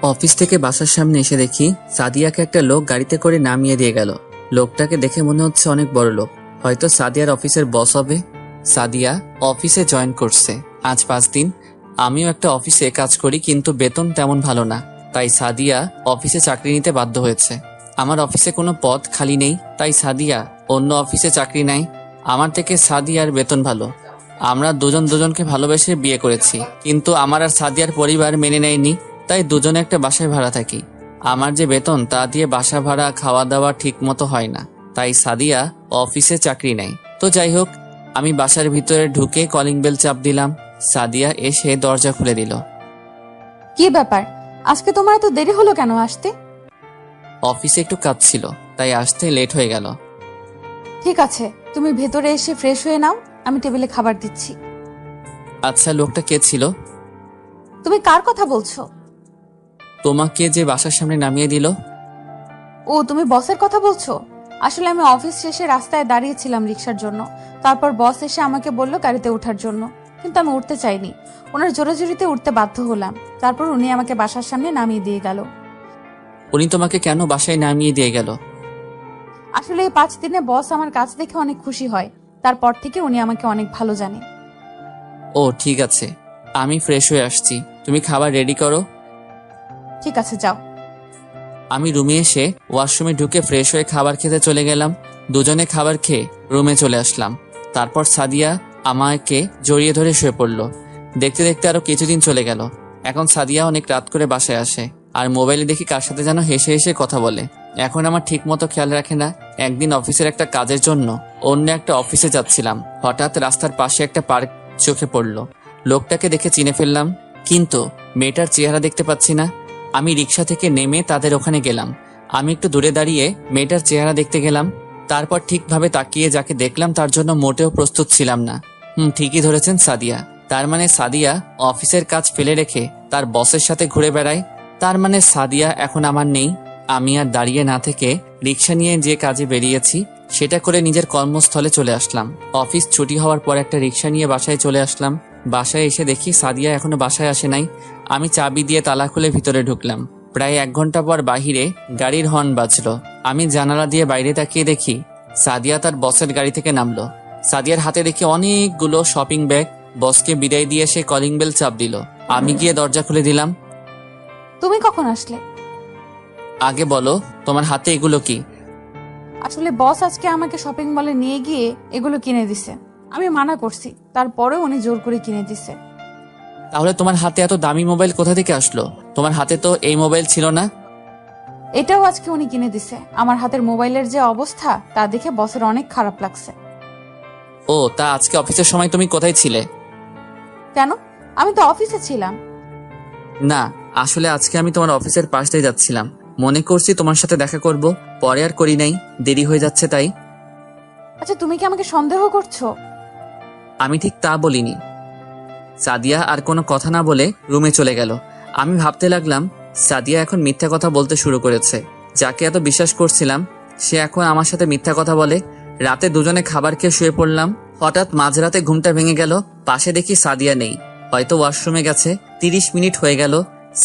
Office থেকে বাসার সামনে এসে দেখি সাদিয়াকে একটা লোক গাড়িতে করে নামিয়ে দিয়ে গেল। লোকটাকে দেখে মনে হচ্ছে অনেক বড় লোক, হয়তো সাদিয়ার অফিসের বস হবে। সাদিয়া অফিসে জয়েন করছে আজ 5 দিন। আমিও একটা অফিসে কাজ করি, কিন্তু বেতন তেমন ভালো না, তাই সাদিয়া অফিসে চাকরি নিতে বাধ্য হয়েছে। আমার অফিসে কোনো পদ খালি নেই, তাই সাদিয়া অন্য অফিসে চাকরি নেয়। আমার থেকে সাদিয়ার বেতন ভালো। আমরা দুজন দুজনকে ভালোবেসে বিয়ে করেছি, কিন্তু আমার আর সাদিয়ার পরিবার মেনে নেয়নি, তাই দুজনে একটা বাসায় ভাড়া থাকি। আমার যে বেতন তা দিয়ে বাসা ভাড়া খাওয়া দাওয়া ঠিক মতো হয় না, তাই সাদিয়া অফিসে চাকরি নেয়। তো যাই হোক, আমি বাসার ভিতরে ঢুকে কলিং বেল চাপ দিলাম। সাদিয়া এসে দরজা খুলে দিল। কি ব্যাপার, আজকে তোমার এত দেরি হলো কেন আসতে? অফিসে একটু কাজ ছিল, তাই আসতে লেট হয়ে গেল। ঠিক আছে, তুমি ভেতরে এসে ফ্রেশ হয়ে নাও, আমি টেবিলে খাবার দিচ্ছি। আচ্ছা, লোকটা কে ছিল? তুমি কার কথা বলছো? তোমাকে যে বাসার সামনে নামিয়ে দিল। ও, তুমি বসের কথা বলছো? আসলে আমি অফিস শেষে রাস্তায় দাঁড়িয়েছিলাম রিক্সার জন্য। তারপর বস এসে আমাকে বলল গাড়িতে ওঠার জন্য, কিন্তু আমি উঠতে চাইনি। ওনার জোরাজুরিতে উঠতে বাধ্য হলাম। তারপর উনি আমাকে বাসার সামনে নামিয়ে দিয়ে গেল। উনি তোমাকে কেন বাসায় নামিয়ে দিয়ে গেল? আসলে এই 5 দিনে বস আমার কাজ দেখে অনেক খুশি হয়। তারপর থেকে উনি আমাকে অনেক ভালো জানে। ও ঠিক আছে, আমি ফ্রেশ হয়ে আসছি, তুমি খাবার রেডি করো। ঠিক আছে, যাও। আমি রুমে এসে ওয়াশরুমে ঢুকে ফ্রেশ হয়ে খাবার খেতে চলে গেলাম। দুজনে খাবার খেয়ে রুমে চলে আসলাম। তারপর সাদিয়া আমাকে জড়িয়ে ধরে শুয়ে পড়ল। দেখতে দেখতে আরো কিছুদিন চলে গেল। এখন সাদিয়া অনেক রাত করে বাসায় আসে, আর মোবাইলে দেখি কার সাথে যেন হেসে হেসে কথা বলে। এখন আমার ঠিক মতো খেয়াল রাখে না। একদিন অফিসের একটা কাজের জন্য অন্য একটা অফিসে যাচ্ছিলাম, হঠাৎ রাস্তার পাশে একটা পার্ক চোখে পড়ল। লোকটাকে দেখে চিনে ফেললাম, কিন্তু মেয়েটার চেহারা দেখতে পাচ্ছি না। আমি রিক্সা থেকে নেমে তাদের ওখানে গেলাম। আমি একটু দূরে দাঁড়িয়ে মেয়েটার চেহারা দেখতে গেলাম। তারপর ঠিকভাবে তাকিয়ে যাকে দেখলাম তার জন্য মোটেও প্রস্তুত ছিলাম না। ঠিকই ধরেছেন, সাদিয়া। তার মানে সাদিয়া অফিসের কাজ ফেলে রেখে তার বসের সাথে ঘুরে বেড়ায়। তার মানে সাদিয়া এখন আমার নেই। আমি আর দাঁড়িয়ে না থেকে রিক্সা নিয়ে যে কাজে বেরিয়েছি সেটা করে নিজের কর্মস্থলে চলে আসলাম। অফিস ছুটি হওয়ার পর একটা রিক্সা নিয়ে বাসায় চলে আসলাম। বাসায় এসে দেখি সাদিয়া এখনো বাসায় আসে নাই। আমি চাবি দিয়ে তালা খুলে ভিতরে ঢুকলাম। প্রায় 1 ঘন্টা পর বাহিরে গাড়ির হর্ন বাজলো। আমি জানালা দিয়ে বাইরে তাকিয়ে দেখি সাদিয়া তার বসের গাড়ি থেকে নামলো। সাদিয়ার হাতে দেখি অনেকগুলো শপিং ব্যাগ। বসকে বিদায় দিয়ে সে কলিং বেল চাপ দিল। আমি গিয়ে দরজা খুলে দিলাম। তুমি কখন আসলে? আগে বলো, তোমার হাতে এগুলো কি? আসলে বস আজকে আমাকে শপিং মলে নিয়ে গিয়ে এগুলো কিনে দিছে। আমি মানা করছি, তারপরেও উনি জোর করে কিনে দিছে। তাহলে তোমার হাতে এত দামি মোবাইল কোথা থেকে আসলো? তোমার হাতে তো এই মোবাইল ছিল না। এটাও আজকে উনি কিনে দিছে। আমার হাতের মোবাইলের যে অবস্থা তা দেখে বসের অনেক খারাপ লাগছে। ও, তা আজকে অফিসের সময় তুমি কোথায় ছিলে? কেন? আমি তো অফিসে ছিলাম। না, আসলে আজকে আমি তোমার অফিসের পাশ দিয়ে যাচ্ছিলাম। মনে করছি তোমার সাথে দেখা করব, পরে আর করি নাই, দেরি হয়ে যাচ্ছে তাই। আচ্ছা, তুমি কি আমাকে সন্দেহ করছো? আমি ঠিক তা বলিনি। সাদিয়া আর কোনো কথা না বলে রুমে চলে গেল। আমি ভাবতে লাগলাম, সাদিয়া এখন মিথ্যা কথা বলতে শুরু করেছে। যাকে এত বিশ্বাস করছিলাম সে এখন আমার সাথে মিথ্যা কথা বলে। রাতে দুজনে খাবার খেয়ে শুয়ে পড়লাম। হঠাৎ মাঝরাতে ঘুমটা ভেঙে গেল। পাশে দেখি সাদিয়া নেই, হয়তো ওয়াশরুমে গেছে। 30 মিনিট হয়ে গেল,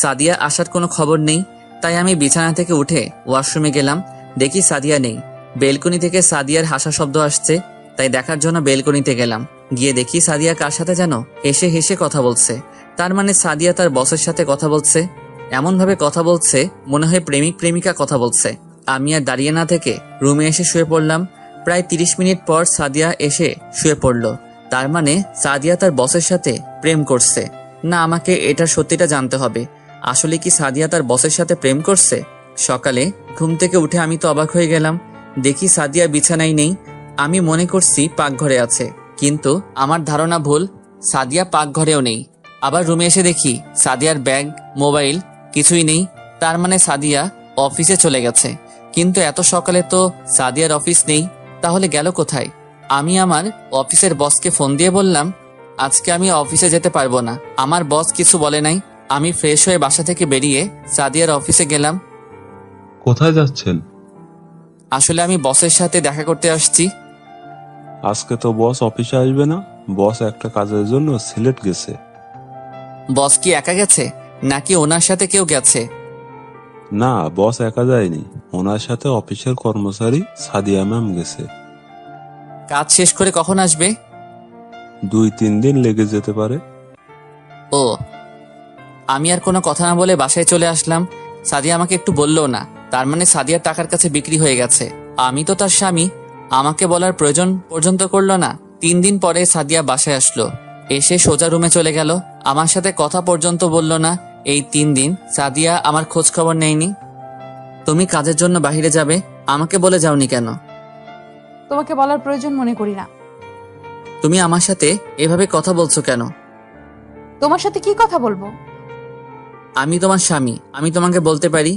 সাদিয়া আসার কোনো খবর নেই। তাই আমি বিছানা থেকে উঠে ওয়াশরুমে গেলাম। দেখি সাদিয়া নেই। বেলকনি থেকে সাদিয়ার হাসা শব্দ আসছে, তাই দেখার জন্য বেলকনিতে গেলাম। গিয়ে দেখি সাদিয়া কার সাথে যেন হেসে হেসে কথা বলছে। তার মানে সাদিয়া তার বসের সাথে কথা বলছে। এমন ভাবে কথা বলছে মনে হয় প্রেমিক প্রেমিকা কথা বলছে। আমি আর দাঁড়িয়ে না থেকে রুমে এসে শুয়ে পড়লাম। প্রায় 30 মিনিট পর সাদিয়া এসে শুয়ে পড়ল। তার মানে সাদিয়া তার বসের সাথে প্রেম করছে। না, আমাকে এটা সত্যিটা জানতে হবে। আসলে কি সাদিয়া তার বসের সাথে প্রেম করছে? সকালে ঘুম থেকে উঠে আমি তো অবাক হয়ে গেলাম। দেখি সাদিয়া বিছানায় নেই। আমি মনে করছি পাকঘরে আছে, কিন্তু আমার ধারণা ভুল। সাদিয়া পাকঘরেও নেই। আবার রুমে এসে দেখি সাদিয়ার ব্যাগ, মোবাইল কিছুই নেই। তার মানে সাদিয়া অফিসে চলে গেছে। কিন্তু এত সকালে তো সাদিয়ার অফিস নেই, তাহলে গেল কোথায়? আমি আমার অফিসের বসকে ফোন দিয়ে বললাম, আজকে আমি অফিসে যেতে পারবো না। আমার বস কিছু বলে নাই। আমি ফ্রেশ হয়ে বাসা থেকে বেরিয়ে সাদিয়ার অফিসে গেলাম। কোথায় যাচ্ছেন? আসলে আমি বসের সাথে দেখা করতে আসছি। আজকে তো বস অফিসে আসবে না, বস একটা কাজের জন্য সিলেট গেছে। বস কি একা গেছে নাকি ওনার সাথে কেউ গেছে? না, বস একা যায়নি, ওনার সাথে অফিসের কর্মচারী সাদিয়া ম্যাম গেছে। কাজ শেষ করে কখন আসবে? 2-3 দিন লেগে যেতে পারে। ও। আমি আর কোনো কথা না বলে বাসায় চলে আসলাম। সাদিয়া আমাকে একটু বললো না, তার মানে সাদিয়ার টাকার কাছে বিক্রি হয়ে গেছে। আমি তো তার স্বামী, আমাকে বলার প্রয়োজন পর্যন্ত করলো না। 3 দিন পরে সাদিয়া বাসায় আসলো, এসে সোজা রুমে চলে গেল, আমার সাথে কথা পর্যন্ত বললো না। এই 3 দিন সাদিয়া আমার খোঁজ খবর নেয়নি। তুমি কাজের জন্য বাইরে যাবে, আমাকে বলে যাওনি কেন? তোমাকে বলার প্রয়োজন মনে করি না। তুমি আমার সাথে এভাবে কথা বলছো কেন? তোমার সাথে কি কথা বলবো? আমি তোমার স্বামী, আমি তোমাকে বলতে পারি।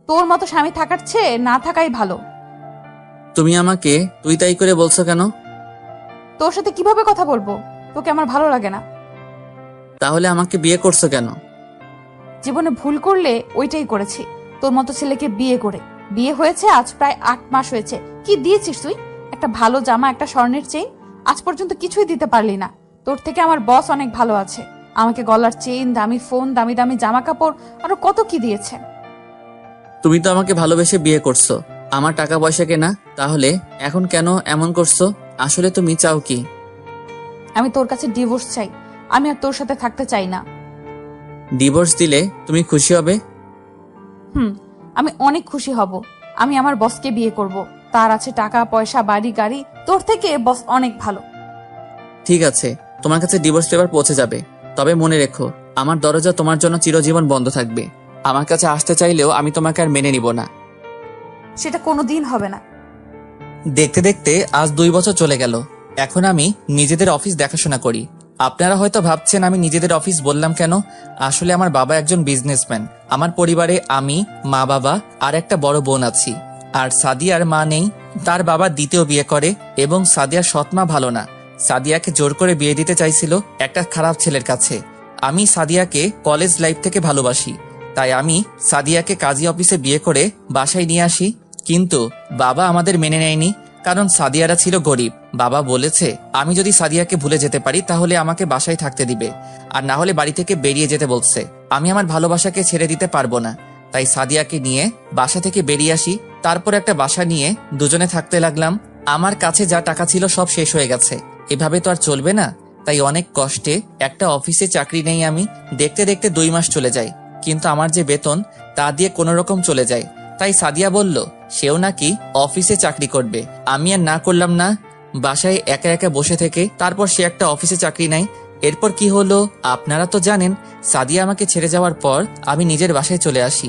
তোর মতো স্বামী থাকার চেয়ে না থাকাই ভালো। তুমি আমাকে তুই তাই করে বলছো কেন? তোর সাথে কিভাবে কথা বলবো? তোকে আমার ভালো লাগে না। তাহলে আমাকে বিয়ে করছো কেন? জীবনে ভুল করলে ওইটাই করেছি, তোর মতো ছেলেকে বিয়ে করে। বিয়ে হয়েছে আজ প্রায় 8 মাস হয়েছে। কি দিয়েছিস তুই? একটা ভালো জামা, একটা স্বর্ণের চেইন, আজ পর্যন্ত কিছুই দিতে পারলি না। তোর থেকে আমার বস অনেক ভালো আছে, আমাকে গলার চেইন, দামি ফোন, দামি দামি জামা কাপড়, আরো কত কি দিয়েছে। তুমি তো আমাকে ভালোবেসে বিয়ে করছো, আমার টাকা পয়সা কেনা, তাহলে এখন কেন এমন করছো? আসলে তুমি চাও কি? আমি তোর কাছে ডিভোর্স চাই, আমি আর তোর সাথে থাকতে চাই না। ডিভোর্স দিলে তুমি খুশি হবে? আমি অনেক খুশি হব। আমি আমার বসকে বিয়ে করব, তার আছে টাকা পয়সা, বাড়ি গাড়ি। তোর থেকে বস অনেক ভালো। ঠিক আছে, তোমার কাছে ডিভোর্স পেপার পৌঁছে যাবে, তবে মনে রেখো আমার দরজা তোমার জন্য চিরজীবন বন্ধ থাকবে। আমার কাছে আসতে চাইলেও আমি তোমাকে আর মেনে নিব না। সেটা কোনোদিন হবে না। দেখতে দেখতে আজ 2 বছর চলে গেল। এখন আমি নিজেদের অফিস দেখাশোনা করি। আপনারা হয়তো ভাবছেন আমি নিজেদের অফিস বললাম কেন। আসলে আমার বাবা একজন বিজনেসম্যান। আমার পরিবারে আমি, মা, বাবা আর একটা বড় বোন আছি। আর সাদিয়ার মা নেই, তার বাবা দ্বিতীয় বিয়ে করে এবং সাদিয়ার সৎমা ভালো না। সাদিয়াকে জোর করে বিয়ে দিতে চাইছিল একটা খারাপ ছেলের কাছে। আমি সাদিয়াকে কলেজ লাইফ থেকে ভালোবাসি, তাই আমি সাদিয়াকে কাজী অফিসে বিয়ে করে বাসায় নিয়ে আসি। কিন্তু বাবা আমাদের মেনে নেয়নি, কারণ সাদিয়ারা ছিল গরিব। বাবা বলেছে আমি যদি সাদিয়াকে ভুলে যেতে পারি তাহলে আমাকে বাসায় থাকতে দিবে, আর না হলে বাড়ি থেকে বেরিয়ে যেতে বলছে। আমি আমার ভালোবাসাকে ছেড়ে দিতে পারবো না, তাই সাদিয়াকে নিয়ে বাসা থেকে বেরিয়ে আসি। তারপর একটা বাসা নিয়ে দুজনে থাকতে লাগলাম। আমার কাছে যা টাকা ছিল সব শেষ হয়ে গেছে, এভাবে তো আর চলবে না। তাই অনেক কষ্টে একটা অফিসে চাকরি নেই আমি। দেখতে দেখতে 2 মাস চলে যায়, কিন্তু আমার যে বেতন তা দিয়ে কোনো রকম চলে যায়। তাই সাদিয়া বলল সেও নাকি অফিসে চাকরি করবে। আমি আর না করলাম না, বাসায় একা একা বসে থেকে তারপর সে একটা অফিসে চাকরি নেয়। এরপর কি হলো আপনারা তো জানেন। সাদিয়া আমাকে ছেড়ে যাওয়ার পর আমি নিজের বাসায় চলে আসি।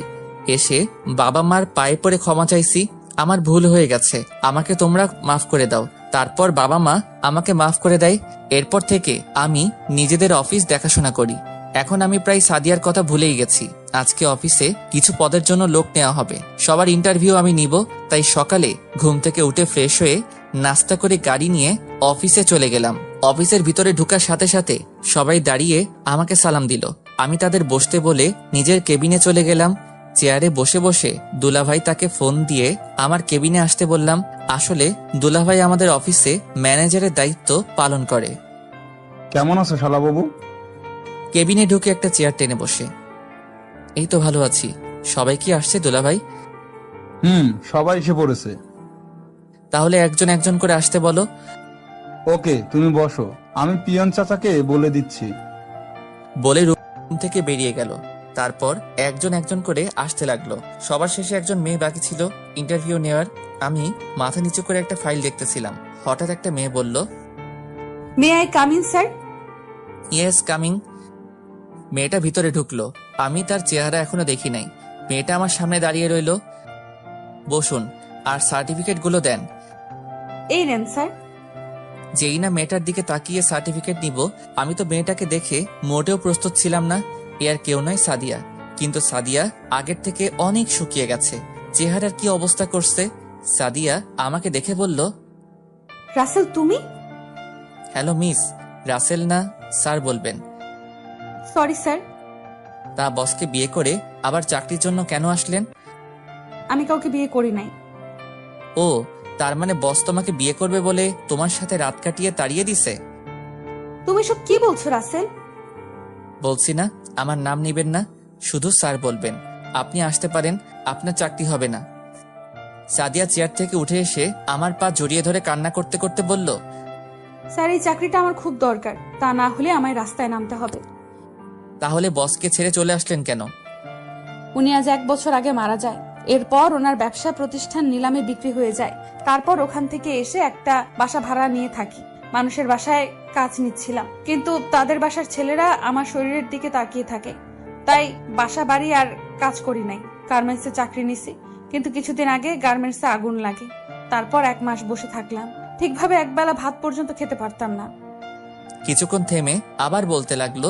এসে বাবা মার পায়ে পড়ে ক্ষমা চাইছি, আমার ভুল হয়ে গেছে, আমাকে তোমরা মাফ করে দাও। তারপর বাবা মা আমাকে মাফ করে দেয়। এরপর থেকে আমি নিজেদের অফিস দেখাশোনা করি। এখন আমি প্রায় সাদিয়ার কথা ভুলেই গেছি। আজকে অফিসে কিছু পদের জন্য লোক নেওয়া হবে, সবার ইন্টারভিউ আমি নিব। তাই সকালে ঘুম থেকে উঠে ফ্রেশ হয়ে নাস্তা করে গাড়ি নিয়ে অফিসে চলে গেলাম। অফিসের ভিতরে ঢোকার সাথে সাথে সবাই দাঁড়িয়ে আমাকে সালাম দিল। আমি তাদের বসতে বলে নিজের কেবিনে চলে গেলাম। চেয়ারে বসে বসে দুলাভাই তাকে ফোন দিয়ে আমার কেবিনে আসতে বললাম। আসলে দুলাভাই আমাদের অফিসে ম্যানেজারের দায়িত্ব পালন করে। কেমন আছো শালাবাবু? কেবিনে ঢুকে একটা চেয়ার টেনে বসে, এই তো ভালো আছি। সবাই কি আসছে দুলাভাই? সবাই এসে পড়েছে। তাহলে একজন একজন করে আসতে বলো। ওকে, তুমি বসো, আমি পিয়ন চাচাকে বলে দিচ্ছি। বলে রুম থেকে বেরিয়ে গেল। তারপর একজন একজন করে আসতে লাগলো। সবার শেষে একজন মেয়ে বাকি ছিল ইন্টারভিউ নেওয়ার। আমি মাথা নিচু করে একটা ফাইল দেখতেছিলাম। হঠাৎ একটা মেয়ে বলল, may I come in sir? Yes, coming. মেয়েটা ভিতরে ঢুকলো। আমি তার চেহারা এখনো দেখি নাই। মেয়েটা আমার সামনে দাঁড়িয়ে রইল। বসুন, আর সার্টিফিকেটগুলো দেন। এই নেন স্যার। যেই না মেয়েটার দিকে তাকিয়ে সার্টিফিকেট নিব, আমি তো মেয়েটাকে দেখে মোটেও প্রস্তুত ছিলাম না। এ আর কেউ নয়, সাদিয়া। কিন্তু সাদিয়া আগের থেকে অনেক শুকিয়ে গেছে, চেহারার কি অবস্থা করছে। সাদিয়া আমাকে দেখে বলল, রাসেল তুমি? Hello miss. রাসেল না, স্যার বলবেন। Sorry sir. তা বসকে বিয়ে করে আবার চাকরির জন্য কেন আসলেন? আমি কাউকে বিয়ে করি নাই। ও, তার মানে বস তোমাকে বিয়ে করবে বলে তোমার সাথে রাত কাটিয়ে তাড়িয়ে দিছে? তুমি সব কি বলছো রাসেল? বলছি না, আমার নাম নিবেন না, শুধু স্যার বলবেন। আপনি আসতে পারেন, আপনার চাকরি হবে না। সাদিয়া চেয়ার থেকে উঠে এসে আমার পা জড়িয়ে ধরে কান্না করতে করতে বলল, স্যার, এই চাকরিটা আমার খুব দরকার, তা না হলে আমায় রাস্তায় নামতে হবে। তাহলে বসকে ছেড়ে চলে আসলেন কেন? উনি আজ 1 বছর আগে মারা যায়। এরপর ওনার ব্যবসা প্রতিষ্ঠান নিলামে বিক্রি হয়ে যায়। তারপর ওখান থেকে এসে একটা বাসা ভাড়া নিয়ে থাকি। মানুষের বাসায় কাজ নিচ্ছিলাম, কিন্তু তাদের বাসার ছেলেরা আমার শরীরের দিকে তাকিয়ে থাকে, তাই বাসা বাড়ি আর কাজ করি নাই। গার্মেন্টসে চাকরি নিছি, কিন্তু কিছুদিন আগে গার্মেন্টসে আগুন লাগে। তারপর 1 মাস বসে থাকলাম, ঠিকভাবে একবেলা ভাত পর্যন্ত খেতে পারতাম না। কিছুক্ষণ থেমে আবার বলতে লাগলো,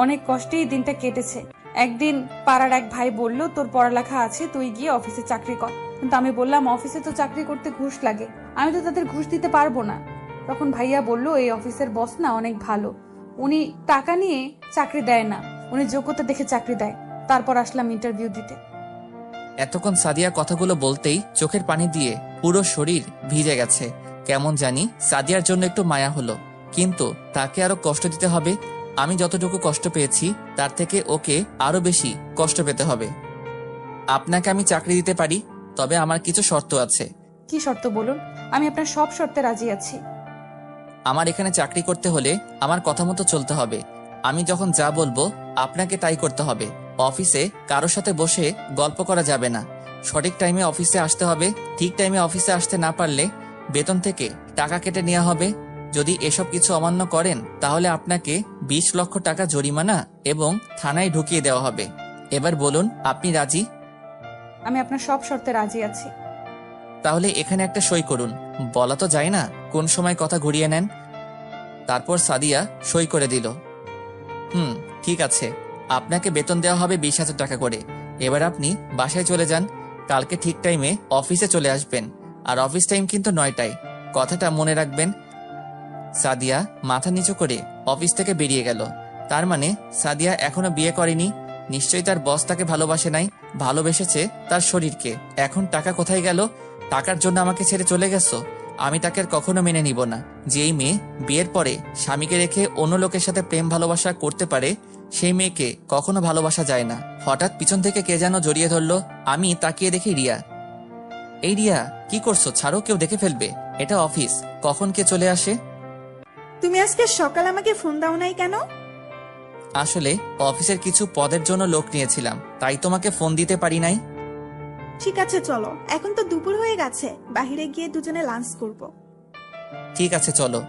অনেক কষ্টেই দিনটা কেটেছে। একদিন পাড়ার এক ভাই বলল, তোর পড়ালেখা আছে, তুই গিয়ে অফিসে চাকরি কর। কিন্তু আমি বললাম, অফিসে তো চাকরি করতে ঘুষ লাগে, আমি তো তাদের ঘুষ দিতে পারবো না। তখন ভাইয়া বলল, এই অফিসের বস না অনেক ভালো, উনি টাকা নিয়ে চাকরি দেয় না, উনি যোগ্যতা দেখে চাকরি দেয়। তারপর আসলাম ইন্টারভিউ দিতে। এতক্ষণ সাদিয়া কথাগুলো বলতেই চোখের পানি দিয়ে পুরো শরীর ভিজে গেছে। কেমন জানি সাদিয়ার জন্য একটু মায়া হলো, কিন্তু তাকে আরো কষ্ট দিতে হবে। আমি যতটুকু কষ্ট পেয়েছি তার থেকে ওকে আরো বেশি কষ্ট পেতে হবে। আপনাকে আমি চাকরি দিতে পারি, তবে আমার কিছু শর্ত আছে। কি শর্ত বলুন? আমি আপনার সব শর্তে রাজি আছি। আমার এখানে চাকরি করতে হলে আমার কথা মতো চলতে হবে। আমি যখন যা বলবো আপনাকে তাই করতে হবে। অফিসে কারোর সাথে বসে গল্প করা যাবে না। সঠিক টাইমে অফিসে আসতে হবে। ঠিক টাইমে অফিসে আসতে না পারলে বেতন থেকে টাকা কেটে নেওয়া হবে। যদি এসব কিছু অমান্য করেন তাহলে আপনাকে 20 লক্ষ টাকা জরিমানা এবং থানায় ঢুকিয়ে দেওয়া হবে। এবার বলুন, আপনি রাজি? আমি আপনার সব শর্তে রাজি আছি। তাহলে এখানে একটা সই করুন। বলা তো যায় না কোন সময় কথা ঘুরিয়ে নেন। তারপর সাদিয়া সই করে দিল। ঠিক আছে, আপনাকে বেতন দেওয়া হবে 20,000 টাকা করে। এবার আপনি বাসায় চলে যান। কালকে ঠিক টাইমে অফিসে চলে আসবেন, আর অফিস টাইম কিন্তু 9টায়। কথাটা মনে রাখবেন। সাদিয়া মাথা নিচু করে অফিস থেকে বেরিয়ে গেল। তার মানে সাদিয়া এখনো বিয়ে করেনি। নিশ্চয়ই তার বস তাকে ভালোবাসে নাই, ভালোবেসেছে তার শরীরকে। এখন টাকা কোথায় গেল? টাকার জন্য আমাকে ছেড়ে চলে গেছো। আমি তাকে আর কখনো মেনে নিব না। যেই মেয়ে বিয়ের পরে স্বামীকে রেখে অন্য লোকের সাথে প্রেম ভালোবাসা করতে পারে, সেই মেয়েকে কখনো ভালোবাসা যায় না। হঠাৎ পিছন থেকে কে যেন জড়িয়ে ধরলো। আমি তাকিয়ে দেখি রিয়া। এই রিয়া, কি করছো? ছাড়ো, কেউ দেখে ফেলবে। এটা অফিস, কখন কে চলে আসে। তুমি আজকে সকাল আমাকে ফোন দাও নাই কেন? আসলে অফিসের কিছু পদের জন্য লোক নিয়েছিলাম, তাই তোমাকে ফোন দিতে পারি নাই। ঠিক আছে চলো, এখন তো দুপুর হয়ে গেছে, বাইরে গিয়ে দুজনে লাঞ্চ করব। ঠিক আছে চলো।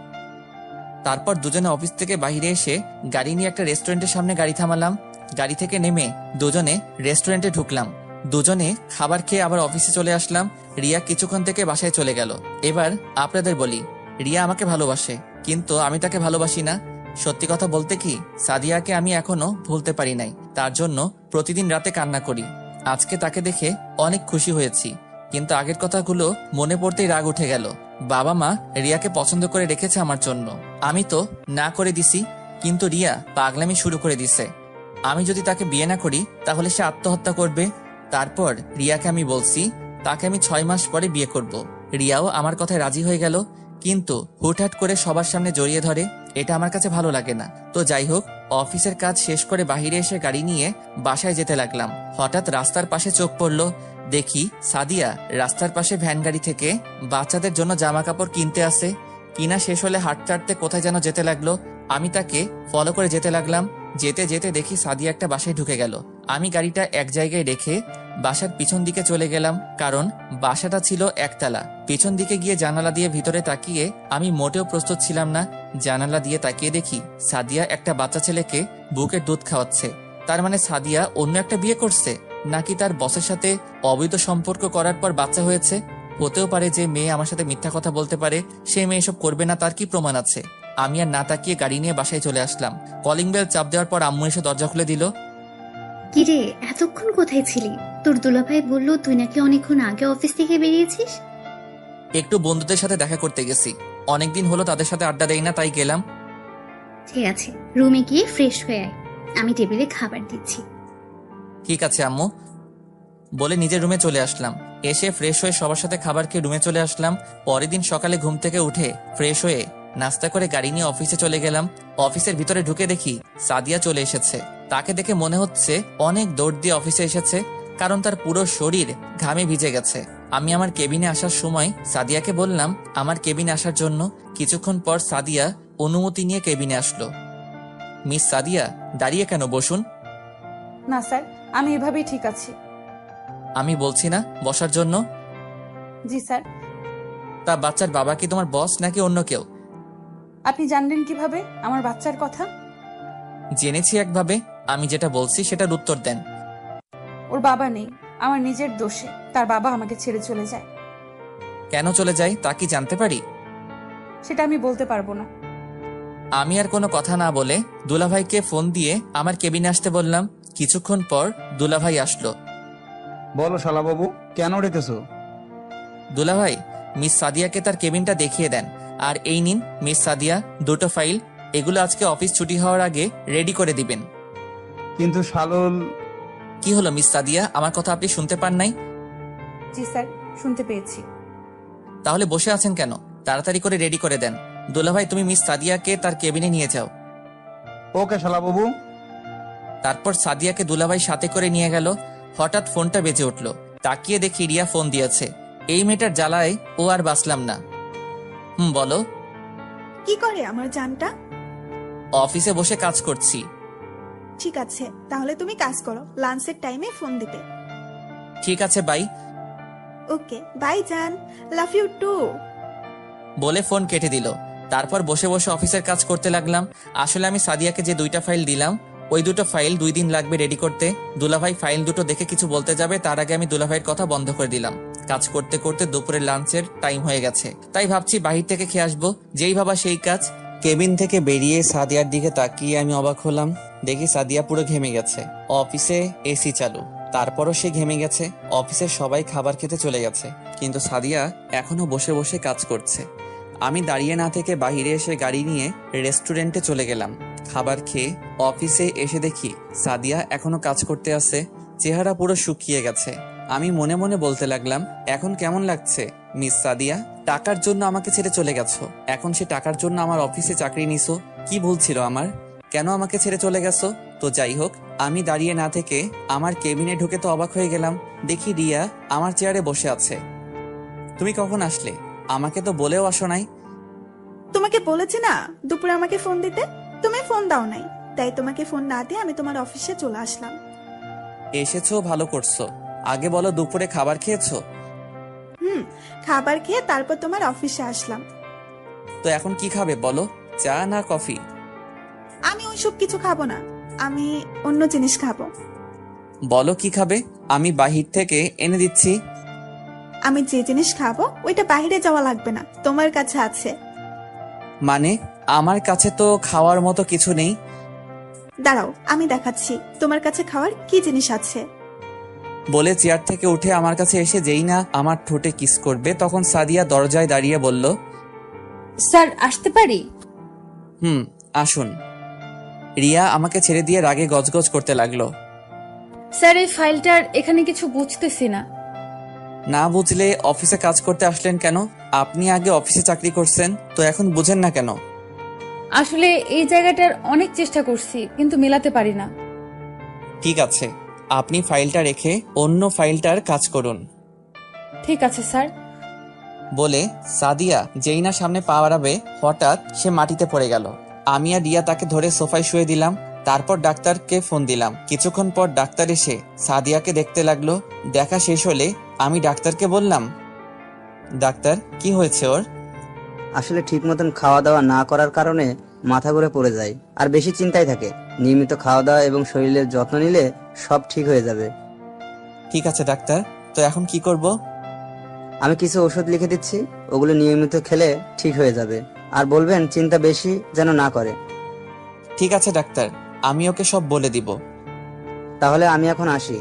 তারপর দুজনে অফিস থেকে বাইরে এসে গাড়ি নিয়ে একটা রেস্টুরেন্টের সামনে গাড়ি থামালাম। গাড়ি থেকে নেমে দুজনে রেস্টুরেন্টে ঢুকলাম। দুজনে খাবার খেয়ে আবার অফিসে চলে আসলাম। রিয়া কিছুক্ষণ থেকে বাসায় চলে গেল। এবার আপনাদের বলি, রিয়া আমাকে ভালোবাসে, কিন্তু আমি তাকে ভালোবাসি না। সত্যি কথা বলতে কি, সাদিয়াকে আমি এখনো ভুলতে পারি নাই। তার জন্য প্রতিদিন রাতে কান্না করি। আজকে তাকে দেখে অনেক খুশি হয়েছি, কিন্তু আগের কথাগুলো মনে পড়তেই রাগ উঠে গেল। বাবা মা রিয়াকে পছন্দ করে রেখেছে আমার জন্য, আমি তো না করে দিছি, কিন্তু রিয়া পাগলামি শুরু করে দিছে। আমি যদি তাকে বিয়ে না করি তাহলে সে আত্মহত্যা করবে। তারপর রিয়াকে আমি বলছি তাকে আমি 6 মাস পরে বিয়ে করব। রিয়াও আমার কথায় রাজি হয়ে গেল, কিন্তু হুটহাট করে সবার সামনে জড়িয়ে ধরে। এটা আমার কাছে ভালো লাগে না। তো যাই হোক, অফিসের কাজ শেষ করে বাইরে এসে গাড়ি নিয়ে বাসায় যেতে লাগলাম। হঠাৎ রাস্তার পাশে চোখ পড়লো। দেখি সাদিয়া রাস্তার পাশে ভ্যান গাড়ি থেকে বাচ্চাদের জন্য জামা কাপড় কিনতে আসে। কিনা শেষ হলে হাঁটতে হাঁটতে কোথায় যেন যেতে লাগলো। আমি তাকে ফলো করে যেতে লাগলাম। যেতে যেতে দেখি সাদিয়া একটা বাসায় ঢুকে গেল। আমি গাড়িটা এক জায়গায় রেখে বাসার পিছন দিকে চলে গেলাম, কারণ বাসাটা ছিল একতলা। পিছন দিকে গিয়ে জানালা দিয়ে ভিতরে তাকিয়ে আমি মোটেও প্রস্তুত ছিলাম না। জানালা দিয়ে তাকিয়ে দেখি সাদিয়া একটা বাচ্চা ছেলেকে বুকের দুধ খাওয়াচ্ছে। তার মানে সাদিয়া অন্য একটা বিয়ে করছে, নাকি তার বসের সাথে অবৈধ সম্পর্ক করার পর বাচ্চা হয়েছে। হতেও পারে যে মেয়ে আমার সাথে মিথ্যা কথা বলতে পারে, সেই মেয়ে এসব করবে না, তার কি প্রমাণ আছে? আমি আর না তাকিয়ে গাড়ি নিয়ে বাসায় চলে আসলাম। কলিং বেল চাপ দেওয়ার পর আম্মু এসে দরজা খুলে দিল। কিরে, এতক্ষণ কোথায় ছিলি? তোর দুলাভাই বললো তুই নাকি অনেকক্ষণ আগে অফিস থেকে বেরিয়েছিস। একটু বন্ধুদের সাথে দেখা করতে গেছি, অনেকদিন হলো তাদের সাথে আড্ডা দেই না, তাই গেলাম। ঠিক আছে, রুমে গিয়ে ফ্রেশ হয়ে আয়, আমি টেবিলে খাবার দিচ্ছি। ঠিক আছে আম্মু বলে নিজের রুমে চলে আসলাম। এসে ফ্রেশ হয়ে সবার সাথে খাবার খেয়ে রুমে চলে আসলাম। পরের দিন সকালে ঘুম থেকে উঠে ফ্রেশ হয়ে নাস্তা করে গাড়ি নিয়ে অফিসে চলে গেলাম। অফিসের ভিতরে ঢুকে দেখি সাদিয়া চলে এসেছে। তাকে দেখে মনে হচ্ছে অনেক দৌড় দিয়ে অফিসে এসেছে, কারণ তার পুরো শরীর ঘামে ভিজে গেছে। আমি আমার কেবিনে আসার সময় সাদিয়াকে বললাম আমার কেবিনে আসার জন্য। কিছুক্ষণ পর সাদিয়া অনুমতি নিয়ে কেবিনে আসলো। মিস সাদিয়া, দাঁড়িয়ে কেন, বসুন। না স্যার, আমি এভাবেই ঠিক আছি। আমি বলছি না বসার জন্য? জি স্যার। তা বাচ্চার বাবা কি তোমার বস নাকি অন্য কেউ? আপনি জানলেন কিভাবে আমার বাচ্চার কথা? জেনেছি একভাবে, আমি যেটা বলছি সেটার উত্তর দেন। ওর বাবা নেই, আমার নিজের দোষে তার বাবা আমাকে ছেড়ে চলে যায়। কেন চলে যায় তা কি জানতে পারি? সেটা আমি বলতে পারবো না। আমি আর কোনো কথা না বলে দুলাভাইকে ফোন দিয়ে আমার কেবিনে আসতে বললাম। কিছুক্ষণ পর দুলাভাই আসলো। বলো শালাবাবু, কেন রেখেছো? দুলাভাই, মিস সাদিয়াকে তার কেবিনটা দেখিয়ে দেন। আর এই নিন মিস সাদিয়া, দুটো ফাইল। এগুলো আজকে অফিস ছুটি হওয়ার আগে রেডি করে দিবেন। কিন্তু শালল। কি হলো মিস সাদিয়া, আমার কথা আপনি শুনতে পান নাই? জি স্যার, শুনতে পেয়েছি। তাহলে বসে আছেন কেন? তাড়াতাড়ি করে রেডি করে দেন। দুলাভাই, তুমি মিস সাদিয়াকে তার কেবিনে নিয়ে যাও। ওকে শালাবাবু। তারপর সাদিয়াকে দুলাভাই সাথে করে নিয়ে গেল। হঠাৎ ফোনটা বেজে উঠল। তাকিয়ে দেখি রিয়া ফোন দিয়েছে। এই মেয়েটার জ্বালায় ও আর বাঁচলাম না। বলো। কি করে আমার জানটা? অফিসে বসে কাজ করছি। ঠিক আছে, তাহলে তুমি কাজ করো, লাঞ্চের টাইমে ফোন দিবে। ঠিক আছে, বাই। ওকে, বাই জান, লাভ ইউ টু। বলে ফোন কেটে দিল। তারপর বসে বসে অফিসের কাজ করতে লাগলাম। আসলে আমি সাদিয়াকে যে 2টা ফাইল দিলাম, ওই 2টো ফাইল 2 দিন লাগবে রেডি করতে। দুলাভাই ফাইল দুটো দেখে কিছু বলতে যাবে, তার আগে আমি দুলাভাইয়ের কথা বন্ধ করে দিলাম। কাজ করতে করতে দুপুরের লাঞ্চের টাইম হয়ে গেছে, তাই ভাবছি বাহির থেকে খেয়ে আসবো। যেই ভাবা সেই কাজ। কেবিন থেকে বেরিয়ে সাদিয়ার দিকে তাকিয়ে আমি অবাক হলাম। দেখি সাদিয়া পুরো ঘেমে গেছে। অফিসে এসি চালু, তারপরও সে ঘেমে গেছে। অফিসের সবাই খাবার খেতে চলে গেছে, কিন্তু সাদিয়া এখনো বসে বসে কাজ করছে। আমি দাঁড়িয়ে না থেকে বাইরে এসে গাড়ি নিয়ে রেস্টুরেন্টে চলে গেলাম। খাবার খেয়ে অফিসে এসে দেখি সাদিয়া এখনো কাজ করতে আছে। চেহারা পুরো শুকিয়ে গেছে। আমি মনে মনে বলতে লাগলাম, এখন কেমন লাগছে মিস সাদিয়া? টাকার জন্য আমাকে ছেড়ে চলে গেছো, এখন সে টাকার জন্য আমার অফিসে চাকরি নিছো। কি ভুল ছিল আমার? কেন আমাকে ছেড়ে চলে গেছো? তো যাই হোক, আমি দাঁড়িয়ে না থেকে আমার কেবিনে ঢুকে তো অবাক হয়ে গেলাম। দেখি রিয়া আমার চেয়ারে বসে আছে। তুমি কখন আসলে? আমাকে তো বলেও আসো নাই। তোমাকে বলেছি না দুপুরে আমাকে ফোন দিতে, তুমি ফোন দাও নাই, তাই তোমাকে ফোন না দিয়ে আমি তোমার অফিসে চলে আসলাম। এসেছো, ভালো করছো। আগে বলো দুপুরে খাবার খেয়েছো? খাবার খেয়ে তারপর তোমার অফিসে আসলাম। তো এখন কি খাবে বলো, চা না কফি? আমি ওইসব কিছু খাবো না, আমি অন্য জিনিস খাবো। বলো কি খাবে, আমি বাহির থেকে এনে দিচ্ছি। আমি যে জিনিস খাবো ওইটা বাইরে যাওয়া লাগবে না, তোমার কাছে আছে। মানে আমার কাছে তো খাওয়ার মতো কিছু নেই। দাঁড়াও, আমি দেখাচ্ছি তোমার কাছে খাওয়ার কি জিনিস আছে। বলে চেয়ার থেকে উঠে আমার কাছে এসে যেই না আমার ঠোঁটে কিস করবে, তখন সাদিয়া দরজায় দাঁড়িয়ে বলল, স্যার, আসতে পারি? আসুন। রিয়া আমাকে ছেড়ে দিয়ে রাগে গজগজ করতে লাগলো। স্যার, এই ফাইলটার এখানে কিছু বুঝতেছি না। না বুঝলে অফিসে কাজ করতে আসলেন কেন? আপনি আগে অফিসে চাকরি করছেন, তো এখন বুঝেন না কেন? আসলে এই জায়গাটার অনেক চেষ্টা করছি, কিন্তু মেলাতে পারি না। ঠিক আছে, আপনি ফাইলটা রেখে অন্য ফাইলটার কাজ করুন। ঠিক আছে স্যার। বলে সাদিয়া যেই না সামনে পা বাড়াবে, হঠাৎ সে মাটিতে পড়ে গেল। আমি আর রিয়া তাকে ধরে সোফায় শুয়ে দিলাম। তারপর ডাক্তারকে ফোন দিলাম। কিছুক্ষণ পর ডাক্তার এসে সাদিয়াকে দেখতে লাগলো। দেখা শেষ হলে আমি ডাক্তারকে বললাম, ডাক্তার, কি হয়েছে ওর? আসলে ঠিক মতন খাওয়া দাওয়া না করার কারণে মাথা ঘুরে পড়ে যায় আর বেশি চিন্তায় থাকে। নিয়মিত খাওয়া দাওয়া এবং শরীরের যত্ন নিলে সব ঠিক হয়ে যাবে। ঠিক আছে ডাক্তার, তো এখন কি করব? আমি কিছু ওষুধ লিখে দিচ্ছি, ওগুলো নিয়মিত খেলে ঠিক হয়ে যাবে। আর বলবেন চিন্তা বেশি যেন না করে। ঠিক আছে ডাক্তার, আমি ওকে সব বলে দিব। তাহলে আমি এখন আসি।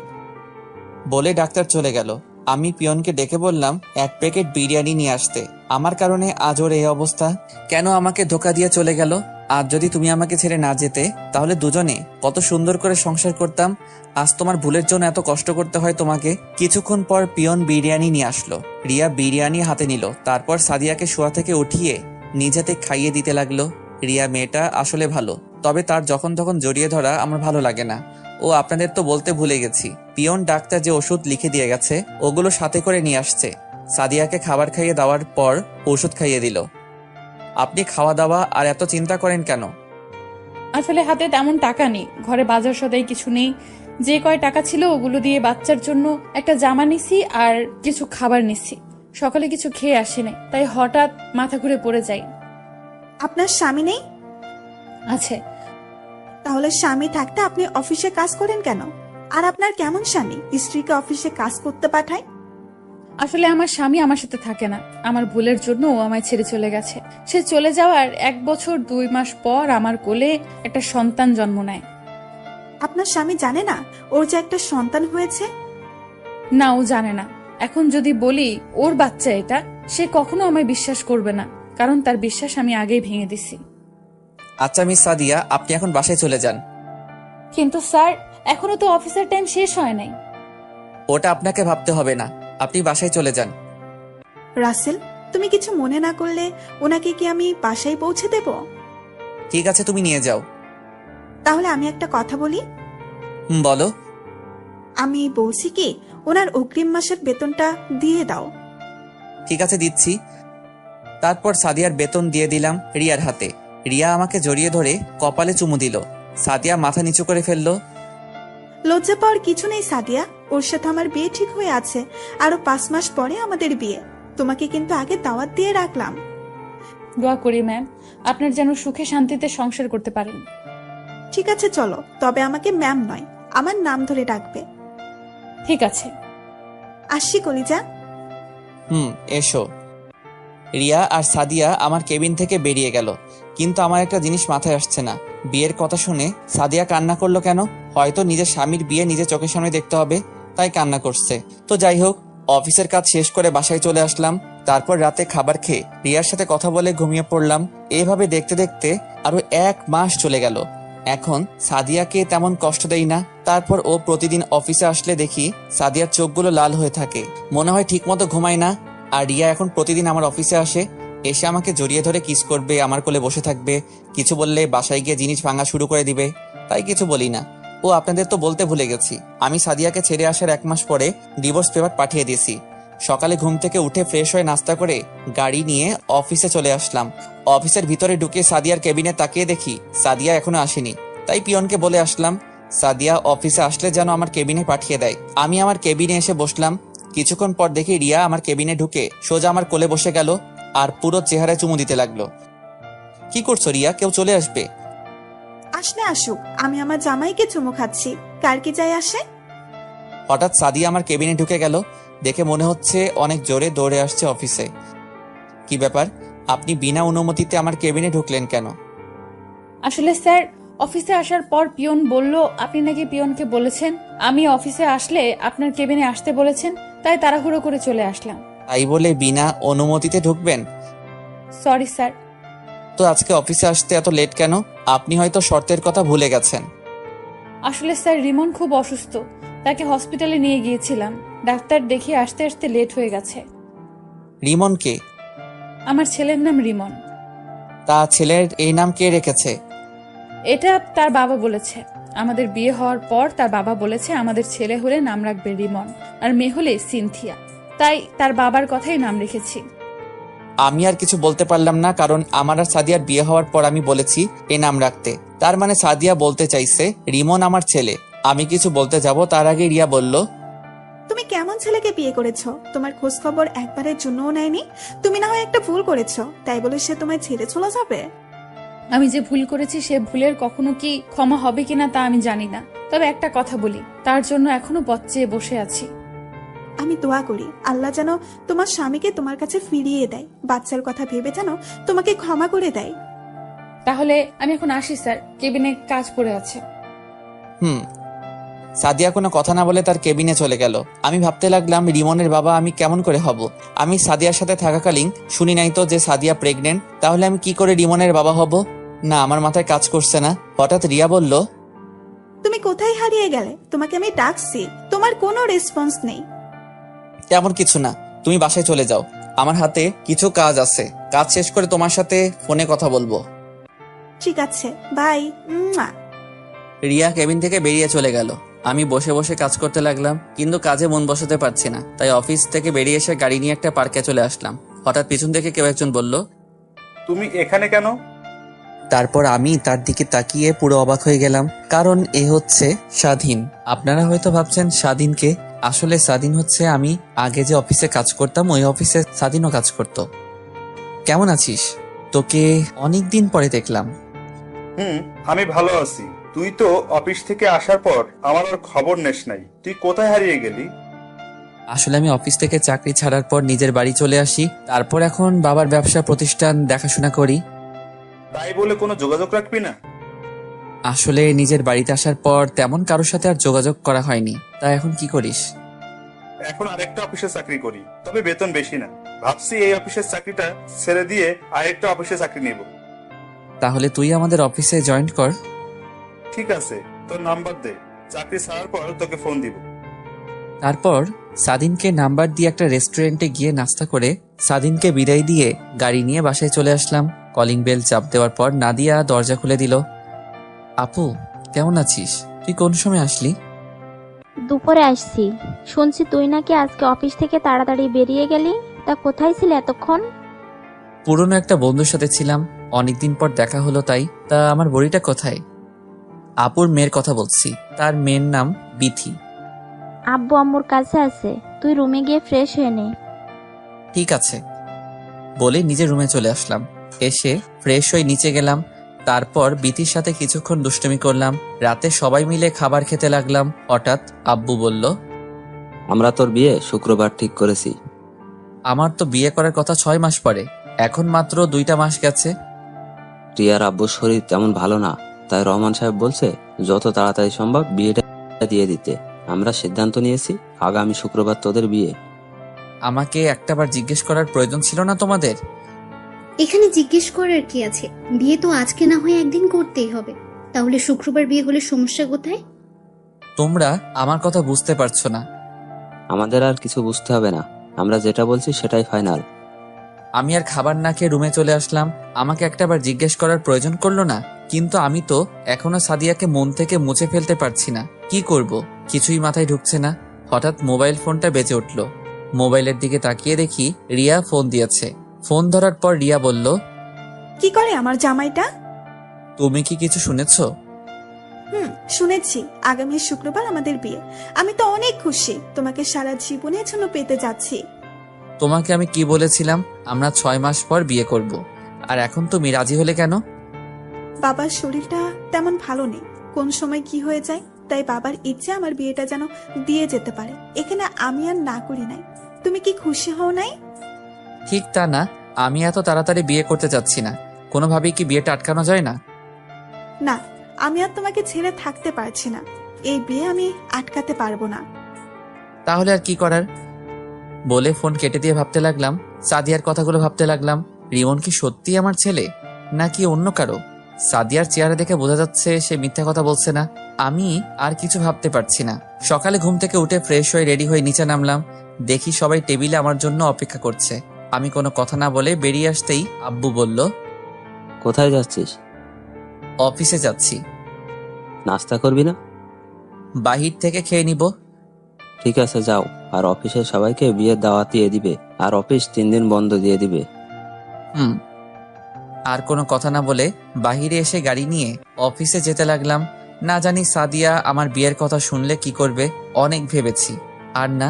বলে ডাক্তার চলে গেল। আমি পিয়নকে ডেকে বললাম 1 প্যাকেট বিরিয়ানি নিয়ে আসতে। আমার কারণে আজ ওর এই অবস্থা। কেন আমাকে ধোকা দিয়ে চলে গেল? আজ যদি তুমি আমাকে ছেড়ে না যেতে, তাহলে দুজনে কত সুন্দর করে সংসার করতাম। আজ তোমার ভুলের জন্য এত কষ্ট করতে হয় তোমাকে। কিছুক্ষণ পর পিয়ন বিরিয়ানি নিয়ে আসলো। রিয়া বিরিয়ানি হাতে নিল, তারপর সাদিয়াকে শোয়া থেকে উঠিয়ে নিজেতে খাইয়ে দিতে লাগলো। রিয়া মেয়েটা আসলে ভালো, তবে তার যখন তখন জড়িয়ে ধরা আমার ভালো লাগে না। ও আপনাদের তো বলতে ভুলে গেছি, পিয়ন ডাক্তার যে ওষুধ লিখে দিয়ে গেছে ওগুলো সাথে করে নিয়ে আসছে। সাদিয়াকে খাবার খাইয়ে দেওয়ার পর ওষুধ খাইয়ে দিল। আপনি খাওয়া দাওয়া আর এত চিন্তা করেন কেন? আসলে হাতে তেমন টাকা নেই, ঘরে বাজার সদাই কিছু নেই। যে কয় টাকা ছিল ওগুলো দিয়ে বাচ্চার জন্য একটা জামা নিছি আর কিছু খাবার নিছি। সকালে কিছু খেয়ে আসিনি, তাই হঠাৎ মাথা ঘুরে পড়ে যাই। আপনার স্বামী নেই? আছে। তাহলে স্বামী থাকতে আপনি অফিসে কাজ করেন কেন? আর আপনার কেমন স্বামী স্ত্রীকে অফিসে কাজ করতে পাঠায়? আসলে আমার স্বামী আমার সাথে থাকে না, আমার ভুলের জন্য ও আমায় ছেড়ে চলে গেছে। সে চলে যাওয়ার 1 বছর 2 মাস পর আমার কোলে একটা সন্তান জন্ম নেয়। আপনার স্বামী জানে না ওর যে একটা সন্তান হয়েছে? না, ও জানে না। এখন যদি বলি ওর বাচ্চা এটা, সে কখনো আমায় বিশ্বাস করবে না, কারণ তার বিশ্বাস আমি আগেই ভেঙে দিছি। আচ্ছা মিস সাদিয়া, আপনি এখন বাসায় চলে যান। কিন্তু স্যার, এখনো তো অফিসের টাইম শেষ হয় নাই। ওটা আপনাকে ভাবতে হবে না, আপনি বাসায় চলে যান। রাসেল, তুমি কিছু মনে না করলে ওনাকে কি আমি বাসায় পৌঁছে দেব? ঠিক আছে, তুমি নিয়ে যাও। তাহলে আমি একটা কথা বলি। বলো। আমি বলছি কি, ওনার অগ্রিম মাসের বেতনটা দিয়ে দাও। ঠিক আছে, দিচ্ছি। তারপর সাদিয়ার বেতন দিয়ে দিলাম রিয়ার হাতে। রিয়া আমাকে জড়িয়ে ধরে কপালে চুমু দিল। সাদিয়া মাথা নিচু করে ফেললো। লজ্জা পাওয়ার কিছু নেই সাদিয়া, ওর সাথে আমার বিয়ে ঠিক হয়ে আছে। আরো 5 মাস পরে আমাদের বিয়ে। তোমাকে কিন্তু আগে দাওয়াত দিয়ে রাখলাম। দোয়া করি ম্যাম, আপনার যেন সুখে শান্তিতে সংসার করতে পারেন। ঠিক আছে চলো, তবে আমাকে ম্যাম নয়, আমার নাম ধরে ডাকবে। ঠিক আছে। আসছি কলিজা। এসো। রিয়া আর সাদিয়া আমার কেবিন থেকে বেরিয়ে গেল, কিন্তু আমার একটা জিনিস মাথায় আসছে না। বিয়ের কথা শুনে সাদিয়া কান্না করলো কেন? হয়তো নিজের স্বামীর বিয়ে নিজের চোখের সামনে দেখতে হবে, তাই কান্না করছে। তো যাই হোক, অফিসের কাজ শেষ করে বাসায় চলে আসলাম। তারপর রাতে খাবার খেয়ে রিয়ার সাথে কথা বলে ঘুমিয়ে পড়লাম। এভাবে দেখতে দেখতে আরো 1 মাস চলে গেল। এখন সাদিয়াকে তেমন কষ্ট দেই না। তারপর ও প্রতিদিন অফিসে আসলে দেখি সাদিয়ার চোখগুলো লাল হয়ে থাকে, মনে হয় ঠিকমতো ঘুমায় না। আর রিয়া এখন প্রতিদিন আমার অফিসে আসে, এসে আমাকে জড়িয়ে ধরে কিস করবে, আমার কোলে বসে থাকবে। কিছু বললে বাসায় গিয়ে জিনিস ভাঙা শুরু করে দিবে, তাই কিছু বলি না। ও আপনাদের তো বলতে ভুলে গেছি, আমি সাদিয়াকে ছেড়ে আসার 1 মাস পরে ডিভোর্স পেপার পাঠিয়ে দিয়েছি। সকালে ঘুম থেকে উঠে ফ্রেশ হয়ে নাস্তা করে গাড়ি নিয়ে অফিসে চলে আসলাম। অফিসের ভিতরে ঢুকে সাদিয়ার কেবিনে তাকিয়ে দেখি সাদিয়া এখনো আসেনি, তাই পিয়নকে বলে আসলাম সাদিয়া অফিসে আসলে যেন আমার কেবিনে পাঠিয়ে দেয়। আমি আমার কেবিনে এসে বসলাম। কিছুক্ষণ পর দেখি রিয়া আমার কেবিনে ঢুকে সোজা আমার কোলে বসে গেল আর পুরো চেহারায় চুমু দিতে লাগলো। কি করছো রিয়া? কেউ চলে আসবে। আসলে আসুক, আমি আমার জামাইকে চুমু খাচ্ছি, কার কি যায় আসে। হঠাৎ সাদিয়া আমার কেবিনে ঢুকে গেল, দেখে মনে হচ্ছে অনেক জোরে দৌড়ে আসছে অফিসে। কি ব্যাপার, আপনি বিনা অনুমতিতে আমার কেবিনে ঢুকলেন কেন? আসলে স্যার, অফিসে আসার পর পিয়ন বলল আপনি নাকি পিয়নকে বলেছেন আমি অফিসে আসলে আপনার কেবিনে আসতে বলেছেন, তাই তাড়াহুড়ো করে চলে আসলাম। তাই বলে বিনা অনুমতিতে ঢুকবেন? Sorry sir. তো আজকে অফিসে আসতে এত লেট কেন? আপনি হয়তো শর্তের কথা ভুলে গেছেন। আসলে স্যার, রিমন খুব অসুস্থ, তাকে হসপিটালে নিয়ে গিয়েছিলাম। ডাক্তার দেখিয়ে আসতে আসতে লেট হয়ে গেছে। রিমন কে? আমার ছেলের নাম রিমন। তা ছেলের এই নাম কে রেখেছে? এটা তার বাবা বলেছে। আমাদের বিয়ে হওয়ার পর তার বাবা বলেছে আমাদের ছেলে হলে নাম রাখবে রিমন, আর মেয়ে হলে সিনথিয়া। তাই তার বাবার কথাই নাম রেখেছি। আমি আর কিছু বলতে পারলাম না, কারণ আমার আর সাদিয়ার বিয়ে হওয়ার পর আমি বলেছি এ নাম রাখতে। তার মানে সাদিয়া বলতে চাইছে রিমন আমার ছেলে। আমি কিছু বলতে যাব তার আগে রিয়া বলল, তুমি কেমন ছেলেকে বিয়ে করেছো? তোমার খোঁজ খবর একবারের জন্যও নেয়নি। তুমি না হয় একটা ভুল করেছো, তাই বলে সে তোমায় ছেড়ে চলে যাবে? আমি যে ভুল করেছি সে ভুলের কখনো কি ক্ষমা হবে কিনা তা আমি জানি না, তবে একটা কথা বলি, তার জন্য এখনো পথ চেয়ে বসে আছি। আমি দোয়া করি আল্লাহ যেন তোমার স্বামীকে তোমার কাছে ফিরিয়ে দেয়, বাচ্চার কথা ভেবে যেন তোমাকে ক্ষমা করে দেয়। তাহলে আমি এখন আসি স্যার, কেবিনে কাজ পড়ে আছে। সাদিয়া কোনো কথা না বলে তার কেবিনে চলে গেল। আমি ভাবতে লাগলাম রিমনের বাবা আমি কেমন করে হব। আমি সাদিয়ার সাথে থাকাকালীন শুনি নাই তো যে সাদিয়া প্রেগনেন্ট, তাহলে আমি কি করে রিমনের বাবা হব? না, আমার মাথায় কাজ করছে না। হঠাৎ রিয়া বলল, তুমি কোথায় হারিয়ে গেলে? তোমাকে আমি ডাকছি, তোমার কোনো রেসপন্স নেই। তেমন কিছু না, তুমি বাসায় চলে যাও, আমার হাতে কিছু কাজ আছে, কাজ শেষ করে তোমার সাথে ফোনে কথা বলবো। ঠিক আছে, বাই। রিয়া কেবিন থেকে বেরিয়ে চলে গেল। আমি বসে বসে কাজ করতে লাগলাম, কিন্তু কাজে মন বসাতে পারছি না। তাই অফিস থেকে বেরিয়ে এসে গাড়ি নিয়ে একটা পার্কে চলে আসলাম। হঠাৎ পিছন থেকে কেউ একজন বলল, তুমি এখানে কেন? তারপর আমি তার দিকে তাকিয়ে পুরো অবাক হয়ে গেলাম, কারণ এ হচ্ছে স্বাধীন। আপনারা হয়তো ভাবছেন স্বাধীনকে, আসলে স্বাধীন হচ্ছে আমি আগে যে অফিসে কাজ করতাম ওই অফিসে স্বাধীনও কাজ করত। কেমন আছিস? তোকে অনেকদিন পরে দেখলাম। আমি ভালো আছি। তুই তো অফিস থেকে আসার পর আমার আর খবর নেস নাই। তুই কোথায় হারিয়ে গেলি? আসলে আমি অফিস থেকে চাকরি ছাড়ার পর নিজের বাড়ি চলে আসি, তারপর এখন বাবার ব্যবসা প্রতিষ্ঠান দেখাশোনা করি। তাই বলে কোনো যোগাযোগ রাখবি না? আসলে নিজের বাড়িতে আসার পর তেমন কারোর সাথে আর যোগাযোগ করা হয়নি। তা এখন কি করিস? এখন আরেকটা অফিসে চাকরি করি, তবে বেতন বেশি না। ভাবছি এই অফিসের চাকরিটা ছেড়ে দিয়ে আরেকটা অফিসে চাকরি নেব। তাহলে তুই আমাদের অফিসে জয়েন কর। ঠিক আছে, তোর নাম্বার দে, চাকরি ছাড়ার পর তোকে ফোন দিব। তারপর সাদিনকে নাম্বার দিয়ে একটা রেস্টুরেন্টে গিয়ে নাস্তা করে সাদিনকে বিদায় দিয়ে গাড়ি নিয়ে বাসায় চলে আসলাম। কলিং বেল চাপ দেওয়ার পর নাদিয়া দরজা খুলে দিল। আপু, কেমন আছিস? তুই কোন সময় আসলি? দুপুরে আসছি। শুনছি তুই নাকি আজকে অফিস থেকে তাড়াতাড়ি বেরিয়ে গেলি। তা কোথায় ছিলে এতক্ষণ? পুরনো একটা বন্ধুর সাথে ছিলাম, অনেকদিন পর দেখা হলো তাই। তা আমার বড়িটা কোথায়? আপুর মেয়ের কথা বলছি, তার মেয়ের নাম বিথি। আব্বু আম্মুর কাছে আছে, তুই রুমে গিয়ে ফ্রেশ হয়ে নে। ঠিক আছে বলে নিজের রুমে চলে আসলাম। এসে ফ্রেশ হয়ে নিচে গেলাম, তারপর বিথির সাথে কিছুক্ষণ দুষ্টুমি করলাম। রাতে সবাই মিলে খাবার খেতে লাগলাম। হঠাৎ আব্বু বলল, আমরা তোর বিয়ে শুক্রবার ঠিক করেছি। আমার তো বিয়ে করার কথা 6 মাস পরে, এখন মাত্র 2টা মাস গেছে। রিয়ার আব্বুর শরীর তেমন ভালো না, তাই রহমান সাহেব বলছে যত তাড়াতাড়ি সম্ভব বিয়েটা দিয়ে দিতে। আমরা সিদ্ধান্ত নিয়েছি আগামী শুক্রবার তোদের বিয়ে। আমাকে একটাবার জিজ্ঞেস করার প্রয়োজন ছিল না তোমাদের? এখানে জিজ্ঞেস করার কি আছে? বিয়ে তো আজকে না হয়ে একদিন করতেই হবে। তাহলে শুক্রবার বিয়ে হলে সমস্যা কোথায়? তোমরা আমার কথা বুঝতে পারছো না। আমাদের আর কিছু বুঝতে হবে না, আমরা যেটা বলছি সেটাই ফাইনাল। আমি আর খাবার না খেয়ে রুমে চলে আসলাম। আমাকে একটাবার জিজ্ঞেস করার প্রয়োজন করলো না, কিন্তু আমি তো এখনো সাদিয়াকে মন থেকে মুছে ফেলতে পারছি না। কি করব কিছুই মাথায় ঢুকছে না। হঠাৎ মোবাইল ফোনটা বেজে উঠল। মোবাইলের দিকে তাকিয়ে দেখি রিয়া ফোন দিয়েছে। ফোন ধরার পর রিয়া বলল, কি করে আমার জামাইটা? তুমি কি কিছু শুনেছো? শুনেছি। আগামী শুক্রবার আমাদের বিয়ে। আমি তো অনেক খুশি, তোমাকে সারা জীবনের জন্য পেতে যাচ্ছি। তোমাকে আমি কি বলেছিলাম? আমরা 6 মাস পর বিয়ে করব। আর এখন তুমি রাজি হলে কেন? বাবার শরীরটা তেমন ভালো নেই, কোন সময় কি হয়ে যায়, তাই বাবার ইচ্ছে আমার বিয়েটা যেন দিয়ে যেতে পারে। এখানে আমি আর না করি নাই। তুমি কি খুশি হও নাই? ঠিক তা না, আমি এত তাড়াতাড়ি বিয়ে করতে চাচ্ছি না। কোনোভাবেই কি বিয়েটা আটকানো যায় না? না, আমি আর তোমাকে ছেড়ে থাকতে পারছি না। এই বিয়ে আমি আটকাতে পারবো না। তাহলে আর কি করার? বলে ফোন কেটে দিয়ে ভাবতে লাগলাম, সাদিয়ার কথাগুলো ভাবতে লাগলাম। রিমন কি সত্যি আমার ছেলে নাকি অন্য কারো? সাদিয়ার চেহারা দেখে বোঝা যাচ্ছে সে মিথ্যা কথা বলছে না। আমি আর কিছু ভাবতে পারছি না। সকালে ঘুম থেকে উঠে ফ্রেশ হয়ে রেডি হয়ে নিচে নামলাম। দেখি সবাই টেবিলে আমার জন্য অপেক্ষা করছে। আমি কোনো কথা না বলে বেরিয়ে আসতেই আব্বু বলল, কোথায় যাচ্ছিস? অফিসে যাচ্ছি। নাস্তা করবি না? বাহির থেকে খেয়ে নিব। ঠিক আছে যাও, আর অফিসের সবাইকে বিয়ের দাওয়াত দিয়ে দিবে, আর অফিস 3 দিন বন্ধ দিয়ে দিবে। আর কোনো কথা না বলে বাহিরে এসে গাড়ি নিয়ে অফিসে যেতে লাগলাম। না জানি সাদিয়া আমার বিয়ের কথা শুনলে কি করবে। অনেক ভেবেছি, আর না,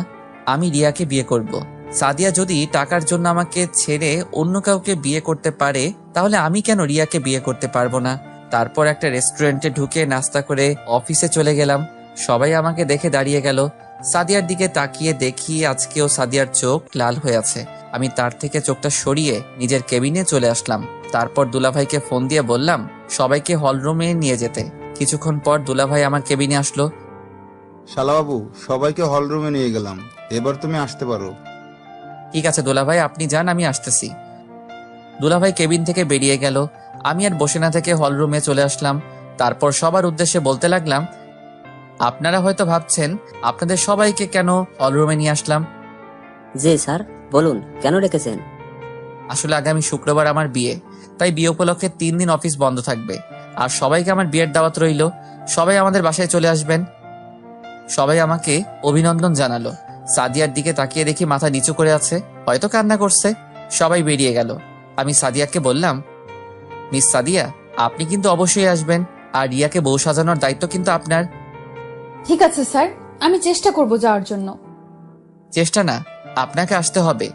আমি রিয়াকে বিয়ে করব। সাদিয়া যদি টাকার জন্য আমাকে ছেড়ে অন্য কাউকে বিয়ে করতে পারে, তাহলে আমি কেন রিয়াকে বিয়ে করতে পারবো না? তারপর একটা রেস্টুরেন্টে ঢুকে নাস্তা করে অফিসে চলে গেলাম। সবাই আমাকে দেখে দাঁড়িয়ে গেল। সাদিয়ার দিকে তাকিয়ে দেখি আজকেও সাদিয়ার চোখ লাল হয়ে আছে। আমি তার থেকে চোখটা সরিয়ে নিজের কেবিনে চলে আসলাম। তারপর দুলাভাইকে ফোন দিয়ে বললাম সবাইকে হলরুমে নিয়ে যেতে। কিছুক্ষণ পর দুলাভাই আমার কেবিনে আসলো। শালাবাবু, সবাইকে হলরুমে নিয়ে গেলাম, এবার তুমি আসতে পারো। ঠিক আছে দুলাভাই, আপনি যান, আমি আসতেছি। দুলাভাই কেবিন থেকে বেরিয়ে গেল। আমি আর বসে না থেকে হলরুমে চলে আসলাম। তারপর সবার উদ্দেশ্যে বলতে লাগলাম, আপনারা হয়তো ভাবছেন আপনাদের সবাইকে কেন হলরুমে নিয়ে আসলাম। জি স্যার, বলুন কেন রেখেছেন? আসলে আগামী শুক্রবার আমার বিয়ে, তাই বিয়ে উপলক্ষে 3 দিন অফিস বন্ধ থাকবে। আর সবাইকে আমার বিয়ের দাওয়াত রইল। সবাই আমাদের বাসায় চলে আসবেন। সবাই আমাকে অভিনন্দন জানালো। সাদিয়ার দিকে তাকিয়ে দেখি মাথা নিচু করে আছে, হয়তো কান্না করছে। সবাই বেরিয়ে গেল। আমি সাদিয়াকে বললাম, মিস সাদিয়া, আপনি কিন্তু অবশ্যই আসবেন, আর রিয়াকে বউ সাজানোর দায়িত্ব কিন্তু আপনার। ঠিক আছে স্যার, আমি চেষ্টা করব যাওয়ার জন্য। চেষ্টা না, আপনাকে আসতে হবে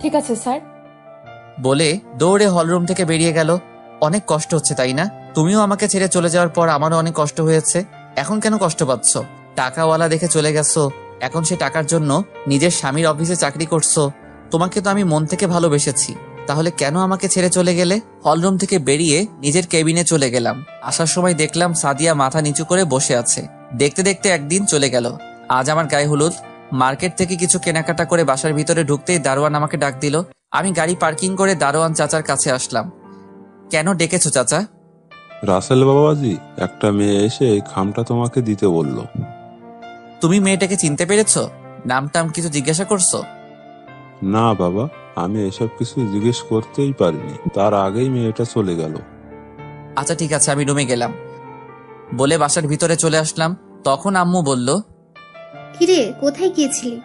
ঠিক আছে স্যার। বলে দৌড়ে হলরুম থেকে বেরিয়ে গেল। অনেক কষ্ট হচ্ছে তাই না? তুমিও আমাকে ছেড়ে চলে যাওয়ার পর আমারও অনেক কষ্ট হয়েছে। এখন কেন কষ্ট পাচ্ছ? টাকাওয়ালা দেখে চলে গেছো, এখন সে টাকার জন্য নিজের স্বামীর অফিসে চাকরি করছো। তোমাকে তো আমি মন থেকে ভালোবেসেছি, তাহলে কেন আমাকে ছেড়ে চলে গেলে? হলরুম থেকে বেরিয়ে নিজের কেবিনে চলে গেলাম। আসার সময় দেখলাম সাদিয়া মাথা নিচু করে বসে আছে। দেখতে দেখতে একদিন চলে গেল। আজ আমার গায়ে হলুদ। মার্কেট থেকে কিছু কেনাকাটা করে বাসার ভিতরে ঢুকতেই দারোয়ান আমাকে ডাক দিল। আমি গাড়ি পার্কিং করে দারোয়ান চাচার কাছে আসলাম। কেন ডেকেছো চাচা? রাসেল বাবাজি, একটা মেয়ে এসে এই খামটা তোমাকে দিতে বলল। তুমি মেয়েটাকে চিনতে পেরেছো? নাম টাম কিছু জিজ্ঞাসা করছো? না বাবা, আমি এসব কিছু জিজ্ঞেস করতেই পারিনি, তার আগেই মেয়েটা চলে গেল। আচ্ছা ঠিক আছে, আমি রুমে গেলাম বলে বাসার ভিতরে চলে আসলাম। তখন আম্মু বলল, কিরে, কোথায় গিয়েছিলি?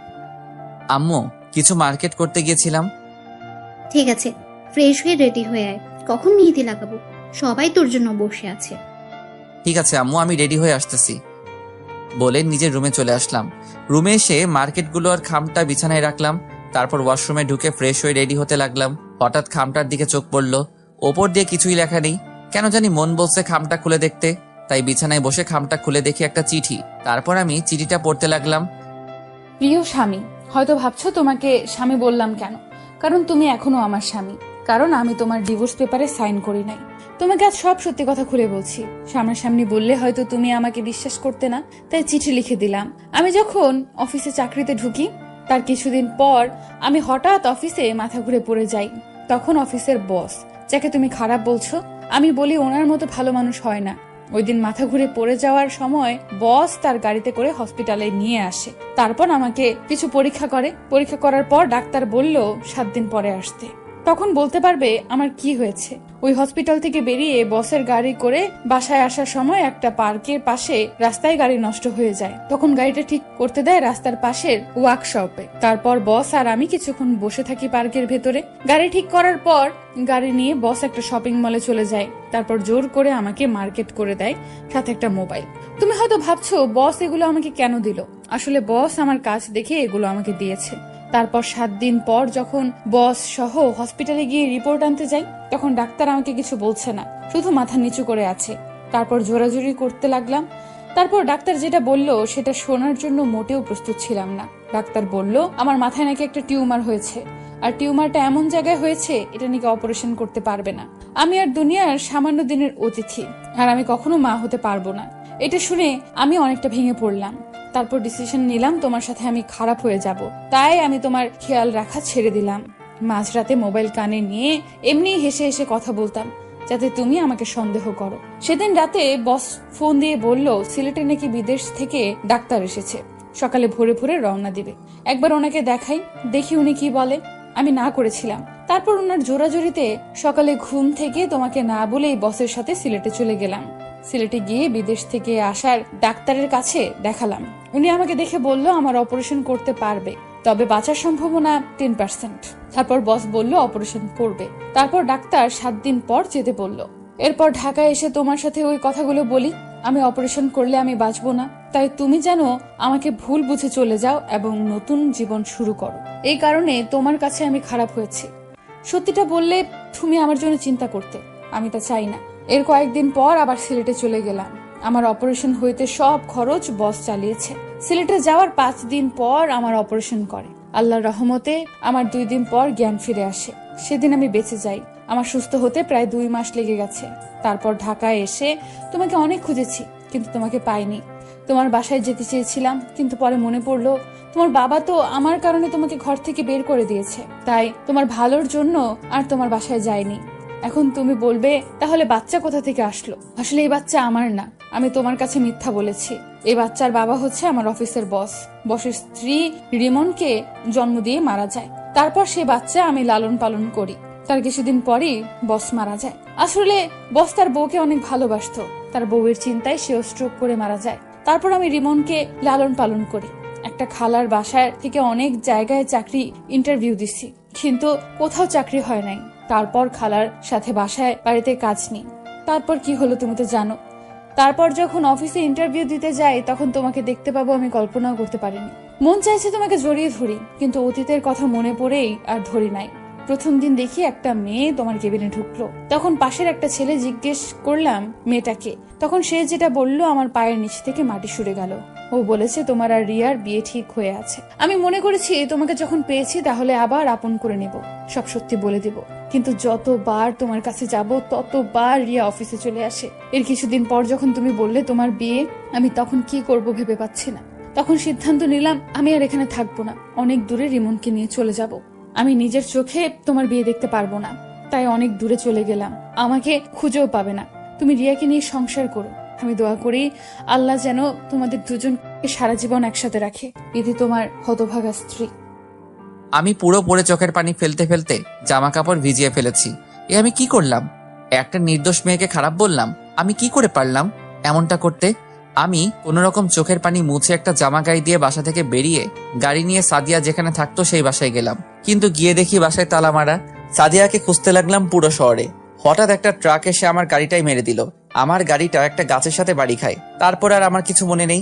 আম্মু, কিছু মার্কেট করতে গিয়েছিলাম। ঠিক আছে, ফ্রেশ হয়ে রেডি হয়ে আয়, কখন মেহেদি লাগাবো? সবাই তোর জন্য বসে আছে। ঠিক আছে আম্মু, আমি রেডি হয়ে আসতেছি বলে নিজের রুমে চলে আসলাম। রুমে এসে মার্কেটগুলো আর খামটা বিছানায় রাখলাম। তারপর ওয়াশরুমে ঢুকে ফ্রেশ হয়ে রেডি হতে লাগলাম। হঠাৎ খামটার দিকে চোখ পড়ল। ওপর দিয়ে কিছুই লেখা নেই, কেন জানি মন বলছে খামটা খুলে দেখতে। তাই বিছানায় বসে খামটা খুলে দেখি একটা চিঠি। তারপর আমি চিঠিটা পড়তে লাগলাম। প্রিয় স্বামী, হয়তো ভাবছো তোমাকে স্বামী বললাম কেন, কারণ তুমি এখনো আমার স্বামী। কারণ আমি তোমার ডিভোর্স পেপারে সাইন করি নাই। তোমাকে আজ সব সত্যি কথা খুলে বলছি। সামনাসামনি বললে হয়তো তুমি আমাকে বিশ্বাস করতে না, তাই চিঠি লিখে দিলাম। আমি যখন অফিসে চাকরিতে ঢুকি তার কিছুদিন পর আমি হঠাৎ অফিসে মাথা ঘুরে পড়ে যাই। তখন অফিসের বস, যাকে তুমি খারাপ বলছো, আমি বলি ওনার মতো ভালো মানুষ হয় না। ওই দিন মাথা ঘুরে পড়ে যাওয়ার সময় বস তার গাড়িতে করে হসপিটালে নিয়ে আসে। তারপর আমাকে কিছু পরীক্ষা করে। পরীক্ষা করার পর ডাক্তার বলল 7 দিন পরে আসতে। তখন বলতে পারবে আমার কি হয়েছে। ওই হসপিটাল থেকে বেরিয়ে বসের গাড়ি করে বাসায় আসার সময় একটা পার্কের পাশে রাস্তায় গাড়ি নষ্ট হয়ে যায়। তখন গাড়িটা ঠিক করতে দেয় রাস্তার পাশের ওয়ার্কশপে। তারপর বস আর আমি কিছুক্ষণ বসে থাকি পার্কের ভেতরে। গাড়ি ঠিক করার পর গাড়ি নিয়ে বস একটা শপিং মলে চলে যায়। তারপর জোর করে আমাকে মার্কেট করে দেয়, সাথে একটা মোবাইল। তুমি হয়তো ভাবছো বস এগুলো আমাকে কেন দিল। আসলে বস আমার কাজ দেখে এগুলো আমাকে দিয়েছে। তারপর 7 দিন পর যখন বস সহ হসপিটালে গিয়ে রিপোর্ট আনতে যাই, তখন ডাক্তার আমাকে কিছু বলছে না, শুধু মাথা নিচু করে আছে। তারপর জোরাজুরি করতে লাগলাম। তারপর ডাক্তার যেটা বলল সেটা শোনার জন্য মোটেও প্রস্তুত ছিলাম না। ডাক্তার বলল আমার মাথায় নাকি একটা টিউমার হয়েছে, আর টিউমারটা এমন জায়গায় হয়েছে এটা নাকি অপারেশন করতে পারবে না। আমি আর দুনিয়ার সামান্য দিনের অতিথি, আর আমি কখনো মা হতে পারবো না। এটা শুনে আমি অনেকটা ভেঙে পড়লাম। তারপর ডিসিশন নিলাম তোমার সাথে আমি খারাপ হয়ে যাব, তাই আমি তোমার খেয়াল রাখা ছেড়ে দিলাম। মাঝরাতে মোবাইল কানে নিয়ে এমনি হেসে হেসে কথা বলতাম, যাতে তুমি আমাকে সন্দেহ করো। সেদিন রাতে বস ফোন দিয়ে বলল সিলেটে নাকি বিদেশ থেকে ডাক্তার এসেছে, সকালে ভোরে ভোরে রওনা দিবে। একবার ওনাকে দেখাই, দেখি উনি কি বলে। আমি না করেছিলাম। তারপর ওনার জোরাজোরিতে সকালে ঘুম থেকে তোমাকে না বলেই বসের সাথে সিলেটে চলে গেলাম। সিলেটে গিয়ে বিদেশ থেকে আসার ডাক্তারের কাছে দেখালাম। উনি আমাকে দেখে বলল আমার অপারেশন করতে পারবে, তবে বাঁচার সম্ভাবনা 10%। তারপর বস বলল অপারেশন করবে। তারপর ডাক্তার 7 দিন পর যেতে বলল। এরপর ঢাকায় এসে তোমার সাথে ওই কথাগুলো বলি, আমি অপারেশন করলে আমি বাঁচবো না, তাই তুমি যেন আমাকে ভুল বুঝে চলে যাও এবং নতুন জীবন শুরু করো। এই কারণে তোমার কাছে আমি খারাপ হয়েছি। সত্যিটা বললে তুমি আমার জন্য চিন্তা করতে, আমি তা চাই না। এর কয়েকদিন পর আবার সিলেটে চলে গেলাম। আমার অপারেশন হইতে সব খরচ বস চালিয়েছে। সিলেটে যাওয়ার 5 দিন পর আমার অপারেশন করে। আল্লাহর রহমতে আমার 2 দিন পর জ্ঞান ফিরে আসে। সেদিন আমি বেঁচে যাই। আমার সুস্থ হতে প্রায় 2 মাস লেগে গেছে। তারপর ঢাকায় এসে তোমাকে অনেক খুঁজেছি, কিন্তু তোমাকে পাইনি। তোমার বাসায় যেতে চেয়েছিলাম, কিন্তু পরে মনে পড়লো তোমার বাবা তো আমার কারণে তোমাকে ঘর থেকে বের করে দিয়েছে, তাই তোমার ভালোর জন্য আর তোমার বাসায় যাইনি। এখন তুমি বলবে তাহলে বাচ্চা কোথা থেকে আসলো? আসলে এই বাচ্চা আমার না, আমি তোমার কাছে মিথ্যা বলেছি। এই বাচ্চার বাবা হচ্ছে আমার অফিসের বস। বসের স্ত্রী রিমনকে জন্ম দিয়ে মারা যায়। তারপর সে বাচ্চা আমি লালন পালন করি। তার কিছুদিন পরই বস মারা যায়। আসলে বস তার বউকে অনেক ভালোবাসতো, তার বউয়ের চিন্তায় সেও স্ট্রোক করে মারা যায়। তারপর আমি রিমনকে লালন পালন করি। একটা খালার বাসায় থেকে অনেক জায়গায় চাকরি ইন্টারভিউ দিছি, কিন্তু কোথাও চাকরি হয় নাই। তারপর খালার সাথে বাসায় বাড়িতে কাজ নেই। তারপর কি হলো তুমি তো জানো। তারপর যখন অফিসে ইন্টারভিউ দিতে যাই তখন তোমাকে দেখতে পাবো আমি কল্পনাও করতে পারিনি। মন চাইছে তোমাকে জড়িয়ে ধরি, কিন্তু অতীতের কথা মনে পড়েই আর ধরি নাই। প্রথম দিন দেখি একটা মেয়ে তোমার কেবিনে ঢুকলো, তখন পাশের একটা ছেলে জিজ্ঞেস করলাম মেয়েটাকে, তখন সে যেটা বললো আমার পায়ের নিচ থেকে মাটি সরে গেল। ও বলেছে তোমার আর রিয়ার বিয়ে ঠিক হয়ে আছে। আমি মনে করেছি তোমাকে যখন পেয়েছি তাহলে আবার আপন করে নেব, সব সত্যি বলে দিব। কিন্তু যতবার তোমার কাছে যাব ততবার রিয়া অফিসে চলে আসে। এর কিছুদিন পর যখন তুমি বললে তোমার বিয়ে, আমি তখন কি করব ভেবে পাচ্ছি না। তখন সিদ্ধান্ত নিলাম আমি আর এখানে থাকবো না, অনেক দূরে রিমনকে নিয়ে চলে যাব। আমি নিজের চোখে তোমার বিয়ে দেখতে পারবো না, তাই অনেক দূরে চলে গেলাম। আমাকে খুঁজেও পাবে না। তুমি রিয়াকে নিয়ে সংসার করো। আমি দোয়া করি আল্লাহ যেন তোমাদের দুজনকে সারা জীবন একসাথে রাখে। ইতি তোমার হতভাগা স্ত্রী। আমি পুরো পড়ে চোখের পানি ফেলতে ফেলতে জামা কাপড় ভিজিয়ে ফেলেছি। এ আমি কি করলাম? একটা নির্দোষ মেয়েকে খারাপ বললাম? আমি কি করে পারলাম এমনটা করতে? আমি কোনোরকম চোখের পানি মুছে একটা জামা গায়ে দিয়ে বাসা থেকে বেরিয়ে গাড়ি নিয়ে সাদিয়া যেখানে থাকতো সেই বাসায় গেলাম। কিন্তু গিয়ে দেখি বাসায় তালা মারা। সাদিয়াকে খুঁজতে লাগলাম পুরো শহরে। হঠাৎ একটা ট্রাক এসে আমার গাড়িটাই মেরে দিল। আমার গাড়িটা একটা গাছের সাথে বাড়ি খায়। তারপর আর আমার কিছু মনে নেই।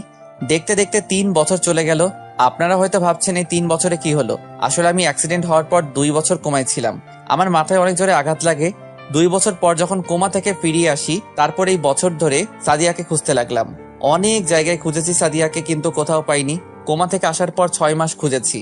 দেখতে দেখতে 3 বছর চলে গেল। আপনারা হয়তো ভাবছেন এই 3 বছরে কি হলো। আসলে আমি অ্যাক্সিডেন্ট হওয়ার পর 2 বছর কোমায় ছিলাম। আমার মাথায় অনেক জোরে আঘাত লাগে। 2 বছর পর যখন কোমা থেকে ফিরিয়ে আসি, তারপর এই বছর ধরে সাদিয়াকে খুঁজতে লাগলাম। অনেক জায়গায় খুঁজেছি সাদিয়াকে, কিন্তু কোথাও পাইনি। কোমা থেকে আসার পর 6 মাস খুঁজেছি।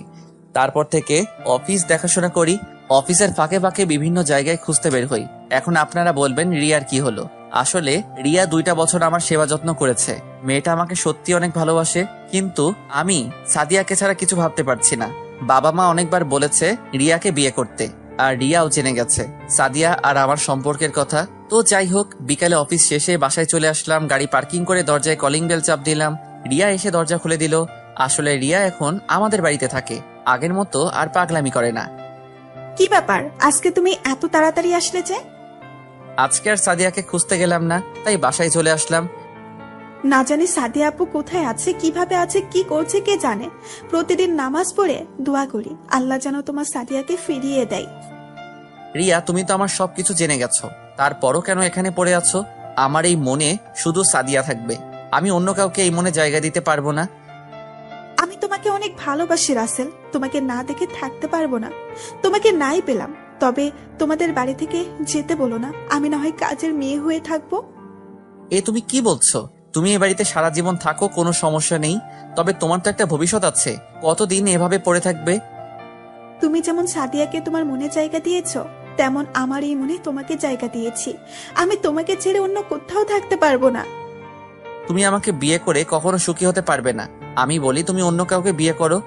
তারপর থেকে অফিস দেখাশোনা করি, অফিসের ফাঁকে ফাঁকে বিভিন্ন জায়গায় খুঁজতে বের হই। এখন আপনারা বলবেন রিয়ার কি হলো। আসলে রিয়া 2টা বছর আমার সেবা যত্ন করেছে। মেয়েটা আমাকে সত্যি অনেক ভালোবাসে, কিন্তু আমি সাদিয়াকে ছাড়া কিছু ভাবতে পারছি না। বাবা মা অনেকবার বলেছে রিয়াকে বিয়ে করতে, আর রিয়াও জেনে গেছে সাদিয়া আর আমার সম্পর্কের কথা। তো যাই হোক, বিকালে অফিস শেষে বাসায় চলে আসলাম। গাড়ি পার্কিং করে দরজায় কলিং বেল চাপ দিলাম। রিয়া এসে দরজা খুলে দিল। আসলে রিয়া এখন আমাদের বাড়িতে থাকে, আগের মতো আর পাগলামি করে না। কি ব্যাপার, আজকে তুমি এত তাড়াতাড়ি আসলে যে? আজকে আর সাদিয়াকে খুঁজতে গেলাম না, তাই বাসায় চলে আসলাম। না জানি সাদিয়া আপু কোথায় আছে, কিভাবে আছে, কি করছে কে জানে। প্রতিদিন নামাজ পড়ে দোয়া করি আল্লাহ যেন তোমার সাদিয়াকে ফিরিয়ে দেয়। রিয়া, তুমি তো আমার সবকিছু জেনে গেছো, তারপরও কেন এখানে পড়ে আছো? আমার এই মনে শুধু সাদিয়া থাকবে, আমি অন্য কাউকে এই মনে জায়গা দিতে পারবো না। আমি তোমাকে অনেক ভালোবাসি রাসেল, তোমাকে না দেখে থাকতে পারবো না। তোমাকে নাই পেলাম, তবে তোমাদের বাড়ি থেকে যেতে বলো না, আমি না হয় কাজের মেয়ে হয়ে থাকবো। এ তুমি কি বলছো? তুমি এ বাড়িতে সারা জীবন থাকো, কোনো সমস্যা নেই, তবে তোমার তো একটা ভবিষ্যৎ আছে। কতদিন এভাবে পড়ে থাকবে? তুমি যেমন সাদিয়াকে তোমার মনে জায়গা দিয়েছো, তেমন আমার এই মনে তোমাকে জায়গা দিয়েছি। আমি তোমাকে ছেড়ে অন্য কোথাও থাকতে পারবো না। তুমি আমাকে বিয়ে করে কখনো সুখী হতে পারবে না। আমি বলি তুমি অন্য কাউকে বিয়ে করো।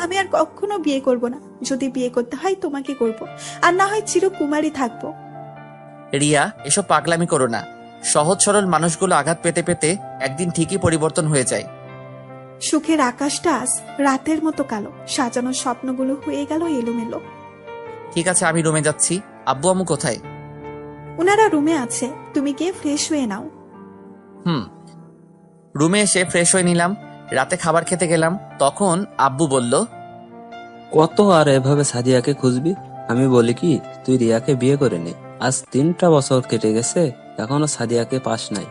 আমি আর কখনো বিয়ে করব না। যদি বিয়ে করতে হয় তোমাকে করব, আর না হয় চিরকুমারী থাকবো। রিয়া, এসব পাগলামি করো না। সহজ সরল মানুষগুলো আঘাত পেতে পেতে একদিন ঠিকই পরিবর্তন হয়ে যায়। সুখের আকাশটা আজ রাতের মতো কালো, সাজানো স্বপ্নগুলো হয়ে গেল এলোমেলো। ঠিক আছে, আমি রুমে যাচ্ছি। আব্বু আম্মু কোথায়? ওনারা রুমে আছে, তুমি গিয়ে ফ্রেশ হয়ে নাও। রুমে এসে ফ্রেশ হয়ে নিলাম। রাতে খাবার খেতে গেলাম, তখন আব্বু বলল, কত আর এভাবে সাদিয়াকে খুঁজবি? আমি বলি কি, তুই রিয়াকে বিয়ে করে নে। আজ 3টা বছর কেটে গেছে, এখনো সাদিয়াকে পাস নাই।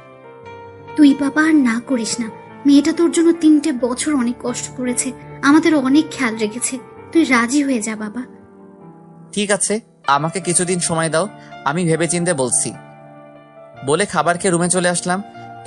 তুই বাবা আর না করিস না, মেয়েটা তোর জন্য 3টে বছর অনেক কষ্ট করেছে, আমাদের অনেক খেয়াল রেখেছে। তুই রাজি হয়ে যা বাবা। ঠিক আছে, আমাকে কিছুদিন সময় দাও, আমি ভেবেচিন্তে বলছি। বলে খাবার খেয়ে রুমে চলে আসলাম।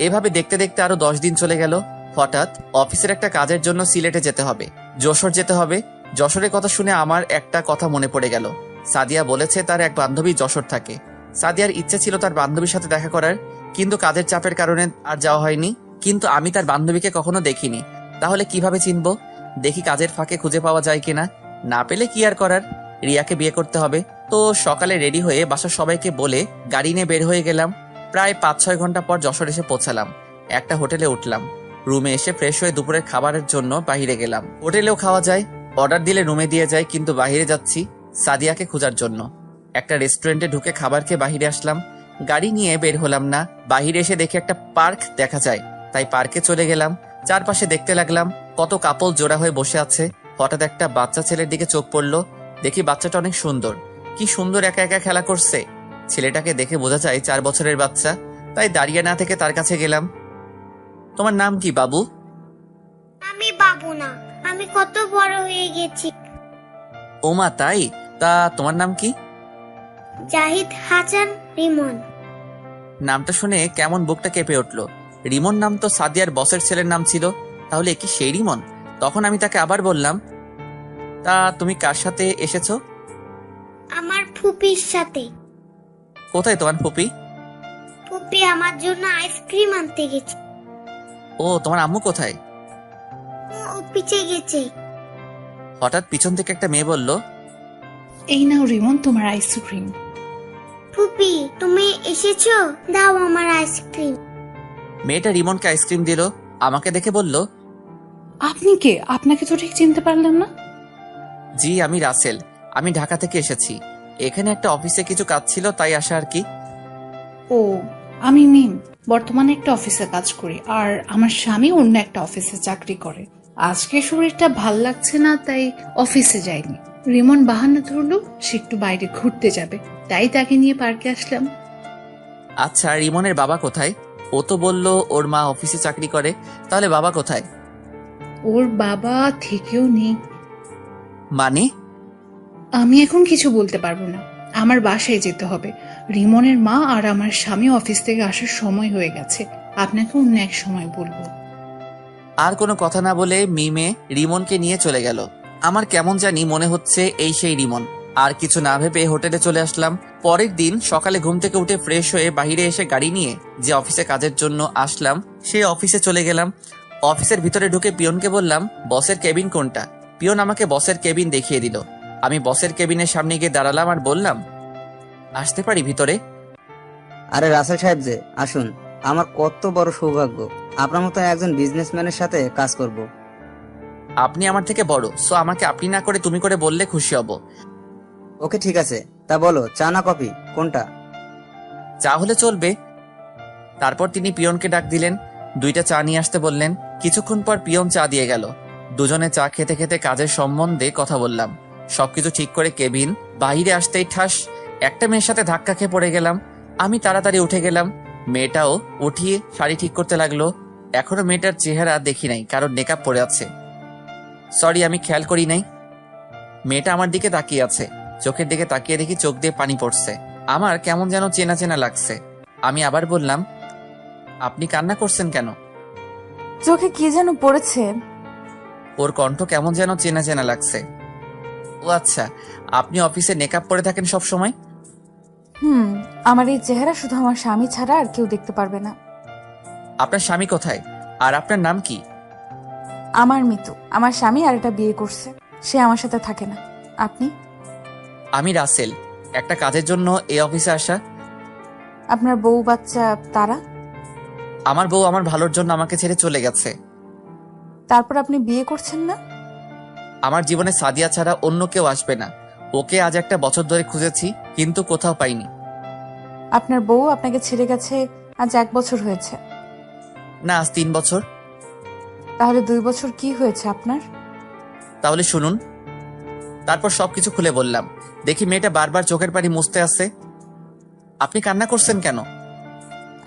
এভাবে দেখতে দেখতে আরো 10 দিন চলে গেল। হঠাৎ অফিসের একটা কাজের জন্য সিলেটে যেতে হবে, যশোর যেতে হবে। যশোরের কথা শুনে আমার একটা কথা মনে পড়ে গেল। সাদিয়া বলেছে তার এক বান্ধবী যশোর থাকে। সাদিয়ার ইচ্ছে ছিল তার বান্ধবীর সাথে দেখা করার, কিন্তু কাজের চাপের কারণে আর যাওয়া হয়নি। কিন্তু আমি তার বান্ধবীকে কখনো দেখিনি, তাহলে কিভাবে চিনবো? দেখি কাজের ফাঁকে খুঁজে পাওয়া যায় কিনা। না পেলে কি আর করার, রিয়াকে বিয়ে করতে হবে। তো সকালে রেডি হয়ে বাসার সবাইকে বলে গাড়ি নিয়ে বের হয়ে গেলাম। প্রায় 5-6 ঘন্টা পর যশোর এসে পৌঁছালাম। একটা হোটেলে উঠলাম। রুমে এসে ফ্রেশ হয়ে দুপুরের খাবারের জন্য বাইরে গেলাম। হোটেলেও খাওয়া যায়, অর্ডার দিলে রুমে দিয়ে যায়, কিন্তু বাইরে যাচ্ছি সাদিয়াকে খোঁজার জন্য। একটা রেস্টুরেন্টে ঢুকে খাবার খেয়ে বাহিরে আসলাম। গাড়ি নিয়ে বের হলাম না, বাহিরে এসে দেখি একটা পার্ক দেখা যায়, তাই পার্কে চলে গেলাম। চারপাশে দেখতে লাগলাম কত কাপল জোড়া হয়ে বসে আছে। হঠাৎ একটা বাচ্চা ছেলের দিকে চোখ পড়লো। দেখি বাচ্চাটা অনেক সুন্দর, কি সুন্দর একা একা খেলা করছে। ছেলেটাকে দেখে বোঝা যায় 4 বছরের বাচ্চা, তাই দাঁড়িয়ে না থেকে তার কাছে গেলাম। তোমার নাম কি বাবু? আমি বাবু না, আমি কত বড় হয়ে গেছি। ওমা তাই? তা তোমার নাম কি? জাহিদ হাসান রিমন। নামটা শুনে কেমন বুকটা কেঁপে উঠলো। রিমন নাম তো সাদিয়ার বসের ছেলের নাম ছিল, তাহলে কি সেই রিমন? তখন আমি তাকে আবার বললাম, তা তুমি কার সাথে এসেছো? আমার ফুপির সাথে। কোথায় তোমার ফুপি? ফুপি আমার জন্য আইসক্রিম আনতে গেছে। ও, তোমার আম্মু কোথায়? ও পিছে গেছে। হঠাৎ পিছন থেকে একটা মেয়ে বলল, এই নাও রিমন তোমার আইসক্রিম। ফুপি তুমি এসেছো, দাও আমার আইসক্রিম। মেয়েটা রিমনকে আইসক্রিম দিল। আমাকে দেখে বলল, আপনি কে? আপনাকে তো ঠিক চিনতে পারলাম না। জি আমি রাসেল, আমি ঢাকা থেকে এসেছি। এখানে একটা অফিসে কিছু কাজ ছিল, তাই আসা আর কি। ও, আমি মিম, বর্তমানে একটা অফিসে কাজ করি, আর আমার স্বামী অন্য একটা অফিসে চাকরি করে। আজকে শরীরটা ভাল লাগছে না, তাই অফিসে যাইনি। রিমন বাহানা ধরলো সে একটু বাইরে ঘুরতে যাবে, তাই তাকে নিয়ে পার্কে আসলাম। আচ্ছা, রিমনের বাবা কোথায়? ও তো বলল ওর মা অফিসে চাকরি করে, তাহলে বাবা কোথায়? ওর বাবা থেকেও নেই। মানে? আমি এখন কিছু বলতে পারবো না, আমার বাসায় যেতে হবে। রিমনের মা আর আমার স্বামী অফিস থেকে আসার সময় হয়ে গেছে, আপনাকে অন্য এক সময় বলবো। আর কোনো কথা না বলে মিমে রিমনকে নিয়ে চলে গেল। আমার কেমন জানি মনে হচ্ছে এই সেই রিমন। আর কিছু না ভেবে হোটেলে চলে আসলাম। পরের দিন সকালে ঘুম থেকে উঠে ফ্রেশ হয়ে বাইরে এসে গাড়ি নিয়ে যে অফিসে কাজের জন্য আসলাম সেই অফিসে চলে গেলাম। অফিসের ভিতরে ঢুকে পিয়নকে বললাম, বসের কেবিন কোনটা? পিয়ন আমাকে বসের কেবিন দেখিয়ে দিল। আমি বসের কেবিনের সামনে গিয়ে দাঁড়ালাম আর বললাম, আসতে পারি ভিতরে? আরে রাসেল সাহেব যে, আসুন। আমার কত বড় সৌভাগ্য আপনার মতো একজন বিজনেসম্যানের সাথে কাজ করব। আপনি আমার থেকে বড়, সো আমাকে আপনি না করে তুমি করে বললে খুশি হব। ওকে ঠিক আছে, তা বলো চা না কফি কোনটা? চা হলে চলবে। তারপর তিনি পিয়নকে ডাক দিলেন, 2টা চা নিয়ে আসতে বললেন। কিছুক্ষণ পর পিয়ন চা দিয়ে গেল। দুজনে চা খেতে খেতে কাজের সম্বন্ধে কথা বললাম। সবকিছু ঠিক করে কেবিন বাইরে আসতেই ঠাস একটা মেয়ের সাথে ধাক্কা খেয়ে পড়ে গেলাম। আমি তাড়াতাড়ি উঠে গেলাম। মেয়েটাও উঠিয়ে শাড়ি ঠিক করতে লাগলো। এখনো মেয়েটার চেহারা দেখি নাই, কারণ মেকআপ পরে আছে। সরি, আমি খেয়াল করি নাই। মেয়েটা আমার দিকে তাকিয়ে আছে। চোখের দিকে তাকিয়ে দেখি চোখ দিয়ে পানি পড়ছে। আমার কেমন যেন চেনা চেনা লাগছে। আমি আবার বললাম, আপনি কান্না করছেন কেন? চোখে কি যেন পড়েছে। ওর কণ্ঠ কেমন যেন চেনা চেনা লাগছে। ও আচ্ছা, আপনি অফিসে মেকআপ পরে থাকেন সব সময়? আমার এই চেহারা শুধু আমার স্বামী ছাড়া আর কেউ দেখতে পারবে না। আপনার স্বামী কোথায়? আর আপনার নাম কি? আমার মিতু। আমার স্বামী আর একটা বিয়ে করছে, সে আমার সাথে থাকে না। আপনি? আমি রাসেল, একটা কাজের জন্য এই অফিসে আসা। আপনার বউ বাচ্চা তারা? আমার বউ আমার ভালোর জন্য আমাকে ছেড়ে চলে গেছে। তারপর আপনি বিয়ে করছেন না? আমার জীবনে সাদিয়া ছাড়া অন্য কেউ আসবে না। ওকে আজ একটা বছর ধরে খুঁজেছি, কিন্তু কোথাও পাইনি। আপনার বউ আপনাকে ছেড়ে গেছে আজ 1 বছর হয়েছে? না, আজ 3 বছর। তাহলে 2 বছর কি হয়েছে আপনার? তাহলে শুনুন। তারপর সবকিছু খুলে বললাম। দেখি মেয়েটা বারবার চোখের পানি মুছতে আসছে। আপনি কান্না করছেন কেন?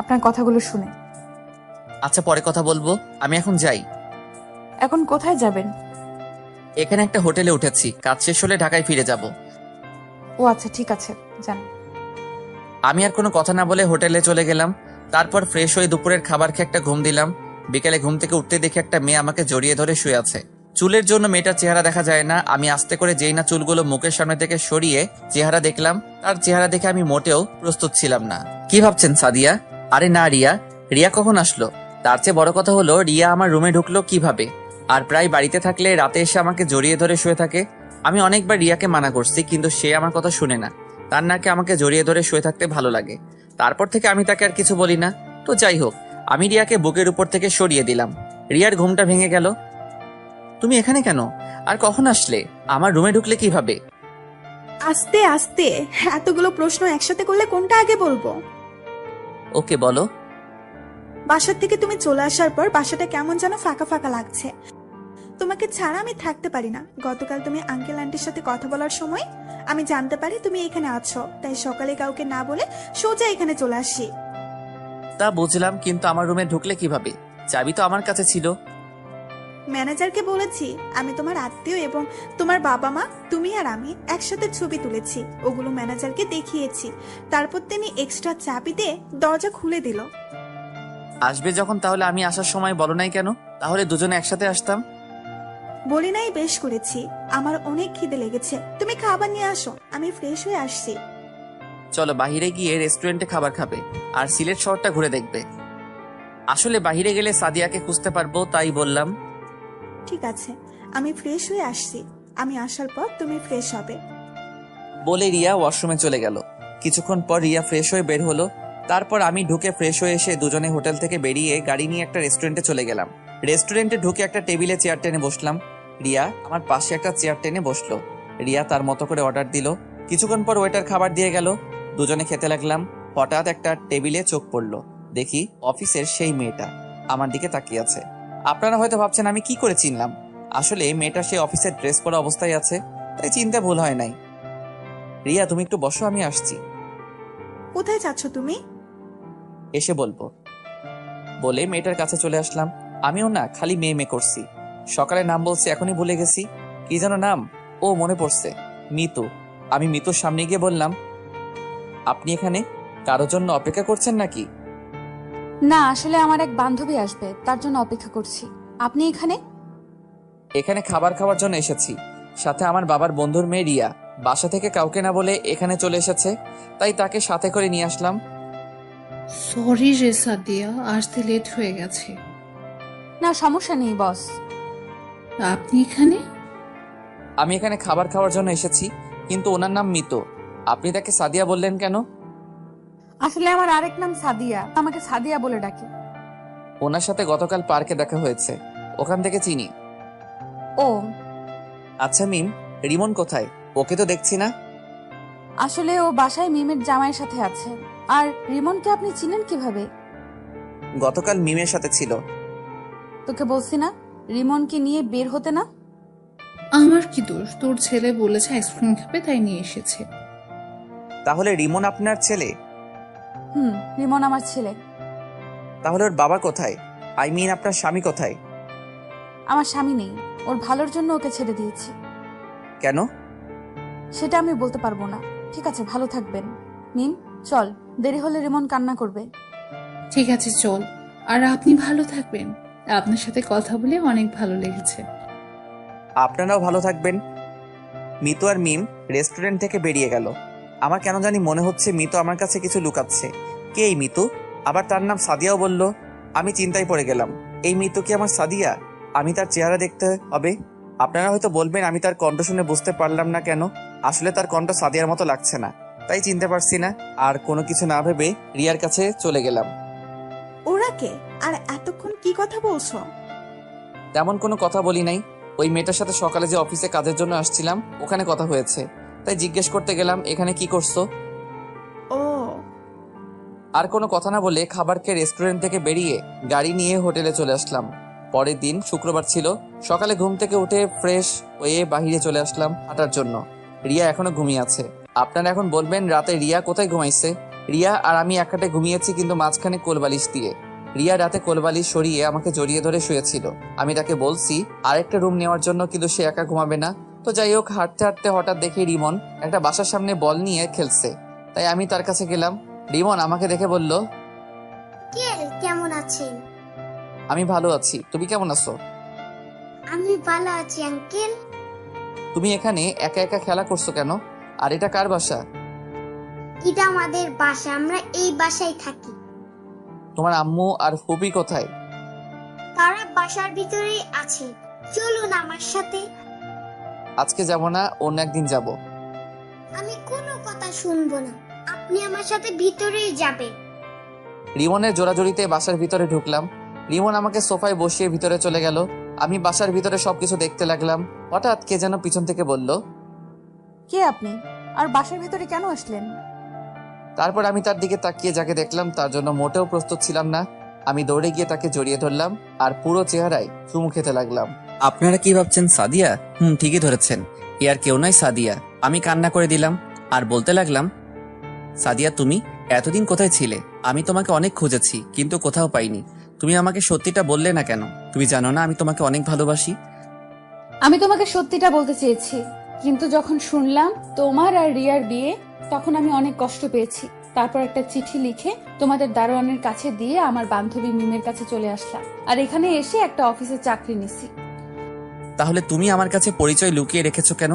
আপনার কথাগুলো শুনে। আচ্ছা, পরে কথা বলবো, আমি এখন যাই। এখন কোথায় যাবেন? এখানে একটা হোটেলে উঠেছি, কাজ শেষ হলে ঢাকায় ফিরে যাব। ও আচ্ছা, ঠিক আছে, যান। আমি আর কোনো কথা না বলে হোটেলে চলে গেলাম। তারপর ফ্রেশ হয়ে দুপুরের খাবার খেয়ে একটা ঘুম দিলাম। বিকেলে ঘুম থেকে উঠতে দেখি একটা মেয়ে আমাকে জড়িয়ে ধরে শুয়ে আছে। চুলের জন্য মেয়েটার চেহারা দেখা যায় না। আমি আস্তে করে যেই না চুলগুলো মুখের সামনে থেকে সরিয়ে চেহারা দেখলাম, তার চেহারা দেখে আমি মোটেও প্রস্তুত ছিলাম না। কি ভাবছেন সাদিয়া? আরে না, রিয়া। রিয়া কখন আসলো? তার চেয়ে বড় কথা হলো, রিয়া আমার রুমে ঢুকলো কিভাবে? আর প্রায় বাড়িতে থাকলে রাতে এসে আমাকে জড়িয়ে ধরে শুয়ে থাকে। আমি অনেকবার রিয়াকে মানা করছি, কিন্তু সে আমার কথা শুনে না। তার নাকি আমাকে জড়িয়ে ধরে শুয়ে থাকতে ভালো লাগে। তারপর থেকে আমি তাকে আর কিছু বলি না। তো যাই হোক, আমি রিয়াকে বুকের উপর থেকে সরিয়ে দিলাম। রিয়ার ঘুমটা ভেঙে গেল। তুমি এখানে কেন? আর কখন আসলে? আমার রুমে ঢুকলে কিভাবে? আস্তে আস্তে, এতগুলো প্রশ্ন একসাথে করলে কোনটা আগে বলবো? ওকে বলো। বাসার থেকে তুমি চলে আসার পর বাসাটা কেমন যেন ফাঁকা ফাঁকা লাগছে। তোমাকে ছাড়া আমি থাকতে পারি না। গতকাল তুমি আঙ্কেল আন্টির সাথে কথা বলার সময় আমি জানতে পারি তুমি এখানে আছো, তাই সকালে কাউকে না বলে সোজা এখানে চলে আসি। তা বুঝলাম, কিন্তু আমার রুমে ঢুকলে কিভাবে? চাবি তো আমার কাছে ছিল। ম্যানেজারকে বলেছি আমি তোমার আত্মীয় এবং তোমার বাবা মা তুমি আর আমি একসাথে ছবি তুলেছি, ওগুলো ম্যানেজারকে দেখিয়েছি। তারপর তিনি এক্সট্রা চাবি দিয়ে দরজা খুলে দিল। আসবে যখন তাহলে আমি আসার সময় বলো নাই কেন? তাহলে দুজনে একসাথে আসতাম। বলি নাই বেশ করেছি, আমার অনেক খিদে লেগেছে, তুমি খাবার নিয়ে আসো, আমি ফ্রেশ হয়ে আসছি। চলো বাহিরে গিয়ে রেস্টুরেন্টে খাবার খাবে আর সিলেট শহরটা ঘুরে দেখবে। আসলে বাহিরে গেলে সাদিয়াকে খুঁজতে পারবো, তাই বললাম। ঠিক আছে, আমি ফ্রেশ হয়ে আসছি, আমি আসার পর তুমি ফ্রেশ হবে। বলে রিয়া ওয়াশরুমে চলে গেল। কিছুক্ষণ পর রিয়া ফ্রেশ হয়ে বের হলো। তারপর আমি ঢুকে ফ্রেশ হয়ে এসে দুজনে হোটেল থেকে বেরিয়ে গাড়ি নিয়ে একটা রেস্টুরেন্টে চলে গেলাম। রেস্টুরেন্টে ঢুকে একটা টেবিলে চেয়ার টেনে বসলাম। রিয়া আমার পাশে একটা চেয়ার টেনে বসলো। রিয়া তার মতো করে অর্ডার দিল। কিছুক্ষণ পর ওয়েটার খাবার দিয়ে গেল। দুজনে খেতে লাগলাম। হঠাৎ একটা টেবিলে চোখ পড়লো। দেখি অফিসের সেই মেয়েটা আমার দিকে তাকিয়ে আছে। আপনারা হয়তো ভাবছেন আমি কি করে চিনলাম। আসলে মেয়েটা সেই অফিসের ড্রেস পরা অবস্থায় আছে, তাই চিনতে ভুল হয় নাই। রিয়া তুমি একটু বসো, আমি আসছি। কোথায় যাচ্ছ তুমি? এসে বলবো। বলে মেয়েটার কাছে চলে আসলাম। আমিও না খালি মেয়ে করছি। সকালে নাম বলছি, এখনই ভুলে গেছি। কি যেন নাম? ও মনে পড়ছে, মিতু। আমি মিতুর সামনে গিয়ে বললাম, আপনি এখানে কারোর জন্য অপেক্ষা করছেন নাকি? না, আসলে আমার এক বান্ধবী আসবে, তার জন্য অপেক্ষা করছি। আপনি এখানে? এখানে খাবার খাওয়ার জন্য এসেছি। সাথে আমার বাবার বন্ধুর মেয়ে রিয়া বাসা থেকে কাউকে না বলে এখানে চলে এসেছে, তাই তাকে সাথে করে নিয়ে আসলাম। সরি রে সাদিয়া, আসতে লেট হয়ে গেছে। না সমস্যা নেই বস। আপনি এখানে? আমি এখানে খাবার খাওয়ার জন্য এসেছি, কিন্তু ওনার নাম মিতু। আপনি তাকে সাদিয়া বললেন কেন? আসলে আমার আরেক নাম সাদিয়া, আমাকে সাদিয়া বলে ডাকে। ওনার সাথে গতকাল পার্কে দেখা হয়েছে, ওখান থেকে চিনি। ও আচ্ছা মিম, রিমন কোথায়? ওকে তো দেখছি না। আসলে ও বাসায় মিমের জামাইয়ের সাথে আছে। আর রিমনকে আপনি চিনেন কিভাবে? গতকাল মিমের সাথে ছিল। তোকে বলছি না রিমনকে নিয়ে বের হতে না? আমার কি দোষ? তোর ছেলে বলেছে আইসক্রিম খাবে, তাই নিয়ে এসেছে। তাহলে রিমন আপনার ছেলে? রিমন আমার ছেলে। তাহলে ওর বাবা কোথায়? আই মিন আপনার স্বামী কোথায়? আমার স্বামী নেই, ওর ভালোর জন্য ওকে ছেড়ে দিয়েছি। কেন? সেটা আমি বলতে পারবো না। ঠিক আছে, ভালো থাকবেন। মিম চল, দেরি হলে রিমন কান্না করবে। ঠিক আছে চল, আর আপনি ভালো থাকবেন। আপনার সাথে কথা বলে অনেক ভালো লেগেছে। আপনারাও ভালো থাকবেন। মিতু আর মিম রেস্টুরেন্ট থেকে বেরিয়ে গেল। আমার কেন জানি মনে হচ্ছে মিতু আমার কাছে কিছু লুকাচ্ছে। কে এই মিতু? আবার তার নাম সাদিয়াও বলল। আমি চিন্তায় পড়ে গেলাম, এই মিতু কি আমার সাদিয়া? আমি তার চেহারা দেখতে হবে। আপনারা হয়তো বলবেন আমি তার কণ্ঠ শুনে বুঝতে পারলাম না কেন। আসলে তার কণ্ঠ সাদিয়ার মতো লাগছে না, তাই চিনতে পারছি না। আর কোনো কিছু না ভেবে রিয়ার কাছে চলে গেলাম। ওরা কে? আর এতক্ষণ কি কথা বলছো? তেমন কোনো কথা বলি নাই। ওই মেয়েটার সাথে সকালে যে অফিসে কাজের জন্য আসছিলাম, ওখানে কথা হয়েছে, তাই জিজ্ঞেস করতে গেলাম এখানে কি করছো। ও আর কোনো কথা না বলে খাবার খেয়ে রেস্টুরেন্ট থেকে বেরিয়ে গাড়ি নিয়ে হোটেলে চলে আসলাম। পরের দিন শুক্রবার ছিল। সকালে ঘুম থেকে উঠে ফ্রেশ হয়ে বাহিরে চলে আসলাম হাঁটার জন্য। রিয়া এখনো ঘুমিয়ে আছে। আপনারা এখন বলবেন রাতে রিয়া কোথায় ঘুমাইছে? রিয়া আর আমি এক খাটে ঘুমিয়েছি, কিন্তু মাঝখানে কোলবালিশ দিয়ে। রিয়া রাতে কোলবালিশ সরিয়ে আমাকে জড়িয়ে ধরে শুয়েছিল। আমি তাকে বলছি আরেকটা রুম নেওয়ার জন্য, কিন্তু সে একা ঘুমাবে না। তো যাই হোক, হাঁটতে হাঁটতে হঠাৎ দেখি রিমন একটা বাসার সামনে বল নিয়ে খেলছে, তাই আমি তার কাছে গেলাম। রিমন আমাকে দেখে বলল, কেমন আছেন? আমি ভালো আছি, তুমি কেমন আছো? আমি ভালো আছি আঙ্কেল। তুমি এখানে একা একা খেলা করছো কেন? আর এটা কার বাসা? এটা আমাদের বাসা, আমরা এই বাসায় থাকি। তোমার আম্মু আর ফুপি কোথায়? তারা বাসার ভিতরেই আছে, চলুন আমার সাথে। আজকে যাব না, অন্য একদিন যাব। আমি কোনো কথা শুনবো না, আপনি আমার সাথে ভিতরেই যাবেন। রিমনের জোড়াজড়িতে বাসার ভিতরে ঢুকলাম। রিমন আমাকে সোফায় বসিয়ে ভিতরে চলে গেল। আমি বাসার ভিতরে সবকিছু দেখতে লাগলাম। হঠাৎ কে যেন পিছন থেকে বলল, কে আপনি? আর বাসার ভেতরে কেন আসলেন? তারপর আমি তার দিকে তাকিয়ে যাকে দেখলাম তার জন্য মোটেও প্রস্তুত ছিলাম না। আমি দৌড়ে গিয়ে তাকে জড়িয়ে ধরলাম আর পুরো চেহারায় চুমু খেতে লাগলাম। আপনারা কি ভাবছেন সাদিয়া? ঠিকই ধরেছেন, এ আর কেউ নয়, সাদিয়া। আমি কান্না করে দিলাম আর বলতে লাগলাম, সাদিয়া তুমি এতদিন কোথায় ছিলে? আমি তোমাকে অনেক খুঁজেছি কিন্তু কোথাও পাইনি। তুমি আমাকে সত্যিটা বললে না কেন? তুমি জানো না আমি তোমাকে অনেক ভালোবাসি। আমি তোমাকে সত্যিটা বলতে চেয়েছি, কিন্তু যখন শুনলাম তোমার আর রিয়ার বিয়ে, তখন আমি অনেক কষ্ট পেয়েছি। তারপর একটা চিঠি লিখে তোমাদের দারোয়ানের কাছে দিয়ে আমার বান্ধবী মিমের কাছে চলে আসলাম, আর এখানে এসে একটা অফিসে চাকরি নিছি। তাহলে তুমি আমার কাছে পরিচয় লুকিয়ে রেখেছো কেন?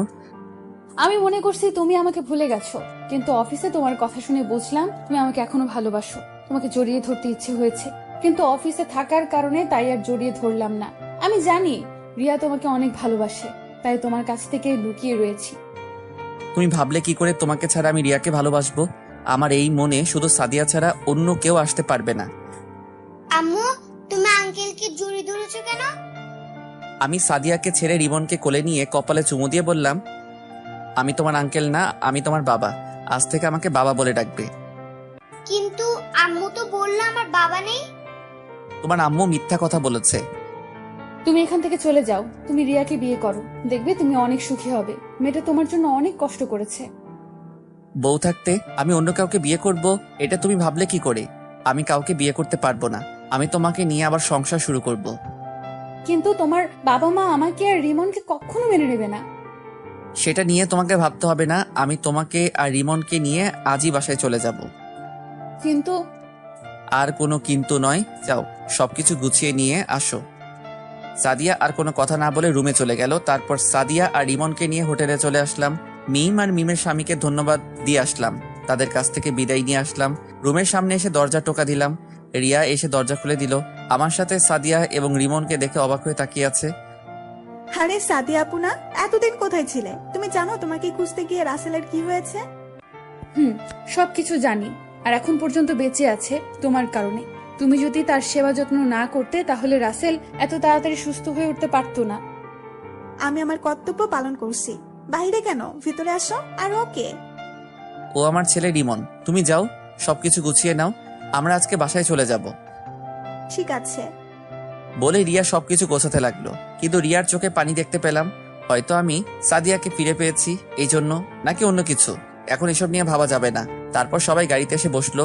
আমি মনে করছি তুমি আমাকে ভুলে গেছো, কিন্তু অফিসে তোমার কথা শুনে বুঝলাম তুমি আমাকে এখনো ভালোবাসো। তোমাকে জড়িয়ে ধরতে ইচ্ছে হয়েছে, কিন্তু অফিসে থাকার কারণে তাই আর জড়িয়ে ধরলাম না। আমি জানি রিয়া তোমাকে অনেক ভালোবাসে, তাই তোমার কাছ থেকে লুকিয়ে রয়েছি। তুমি ভাবলে কি করে তোমাকে ছাড়া আমি রিয়াকে ভালোবাসবো? আমার এই মনে শুধু সাদিয়া ছাড়া অন্য কেউ আসতে পারবে না। আম্মু, তুমি আঙ্কেলকে জড়িয়ে ধরেছো কেন? আমি সাদিয়াকে ছেড়ে রিমনকে কোলে নিয়ে কপালে চুমু দিয়ে বললাম, আমি তোমার আঙ্কেল না, আমি তোমার বাবা। আজ থেকে আমাকে বাবা বলে ডাকবে। কিন্তু আম্মু তো বললো আমার বাবা নেই। তোমার আম্মু মিথ্যা কথা বলেছে। তুমি এখান থেকে চলে যাও, তুমি রিয়াকে বিয়ে করো, দেখবে তুমি অনেক সুখী হবে। মেয়েটা তোমার জন্য অনেক কষ্ট করেছে। বউ থাকতে আমি অন্য কাউকে বিয়ে করব, এটা তুমি ভাবলে কি করে? আমি কাউকে বিয়ে করতে পারবো না। আমি তোমাকে নিয়ে আবার সংসার শুরু করব। কিন্তু তোমার বাবা মা আমাকে আর রিমনকে কখনো মেনে নেবে না। সেটা নিয়ে তোমাকে ভাবতে হবে না। আমি তোমাকে আর রিমনকে নিয়ে আজই বাসায় চলে যাব। কিন্তু আর কোনো কিন্তু নয়, যাও সবকিছু গুছিয়ে নিয়ে আসো। সাদিয়া আর কোনো কথা না বলে রুমে চলে গেল। তারপর সাদিয়া আর রিমনকে নিয়ে হোটেলে চলে আসলাম। মিম আর মিমের স্বামীকে ধন্যবাদ দিয়ে আসলাম, তাদের কাছ থেকে বিদায় নিয়ে আসলাম। রুমের সামনে এসে দরজা টোকা দিলাম। রিয়া এসে দরজা খুলে দিল। আমার সাথে সাদিয়া এবং রিমনকে দেখে অবাক হয়ে তাকিয়ে আছে। আরে সাদিয়া আপু না, এতদিন কোথায় ছিলে? তুমি জানো তোমাকে খুঁজতে গিয়ে রাসেলের কি হয়েছে? সবকিছু জানি, আর এখন পর্যন্ত বেঁচে আছে তোমার কারণে। তুমি যদি তার সেবা যত্ন না করতে, তাহলে রাসেল এত তাড়াতাড়ি সুস্থ হয়ে উঠতে পারতো না। আমি আমার কর্তব্য পালন করছি। বাইরে কেন, ভিতরে আসো। আর ওকে? ও আমার ছেলে রিমন। তুমি যাও, সবকিছু গুছিয়ে নাও, আমরা আজকে বাসায় চলে যাব। ঠিক আছে। বলে রিয়া সবকিছু গোছাতে লাগলো, কিন্তু রিয়ার চোখে পানি দেখতে পেলাম। হয়তো আমি সাদিয়াকে ফিরে পেয়েছি এই জন্য, নাকি অন্য কিছু, এখন এসব নিয়ে ভাবা যাবে না। তারপর সবাই গাড়িতে এসে বসলো।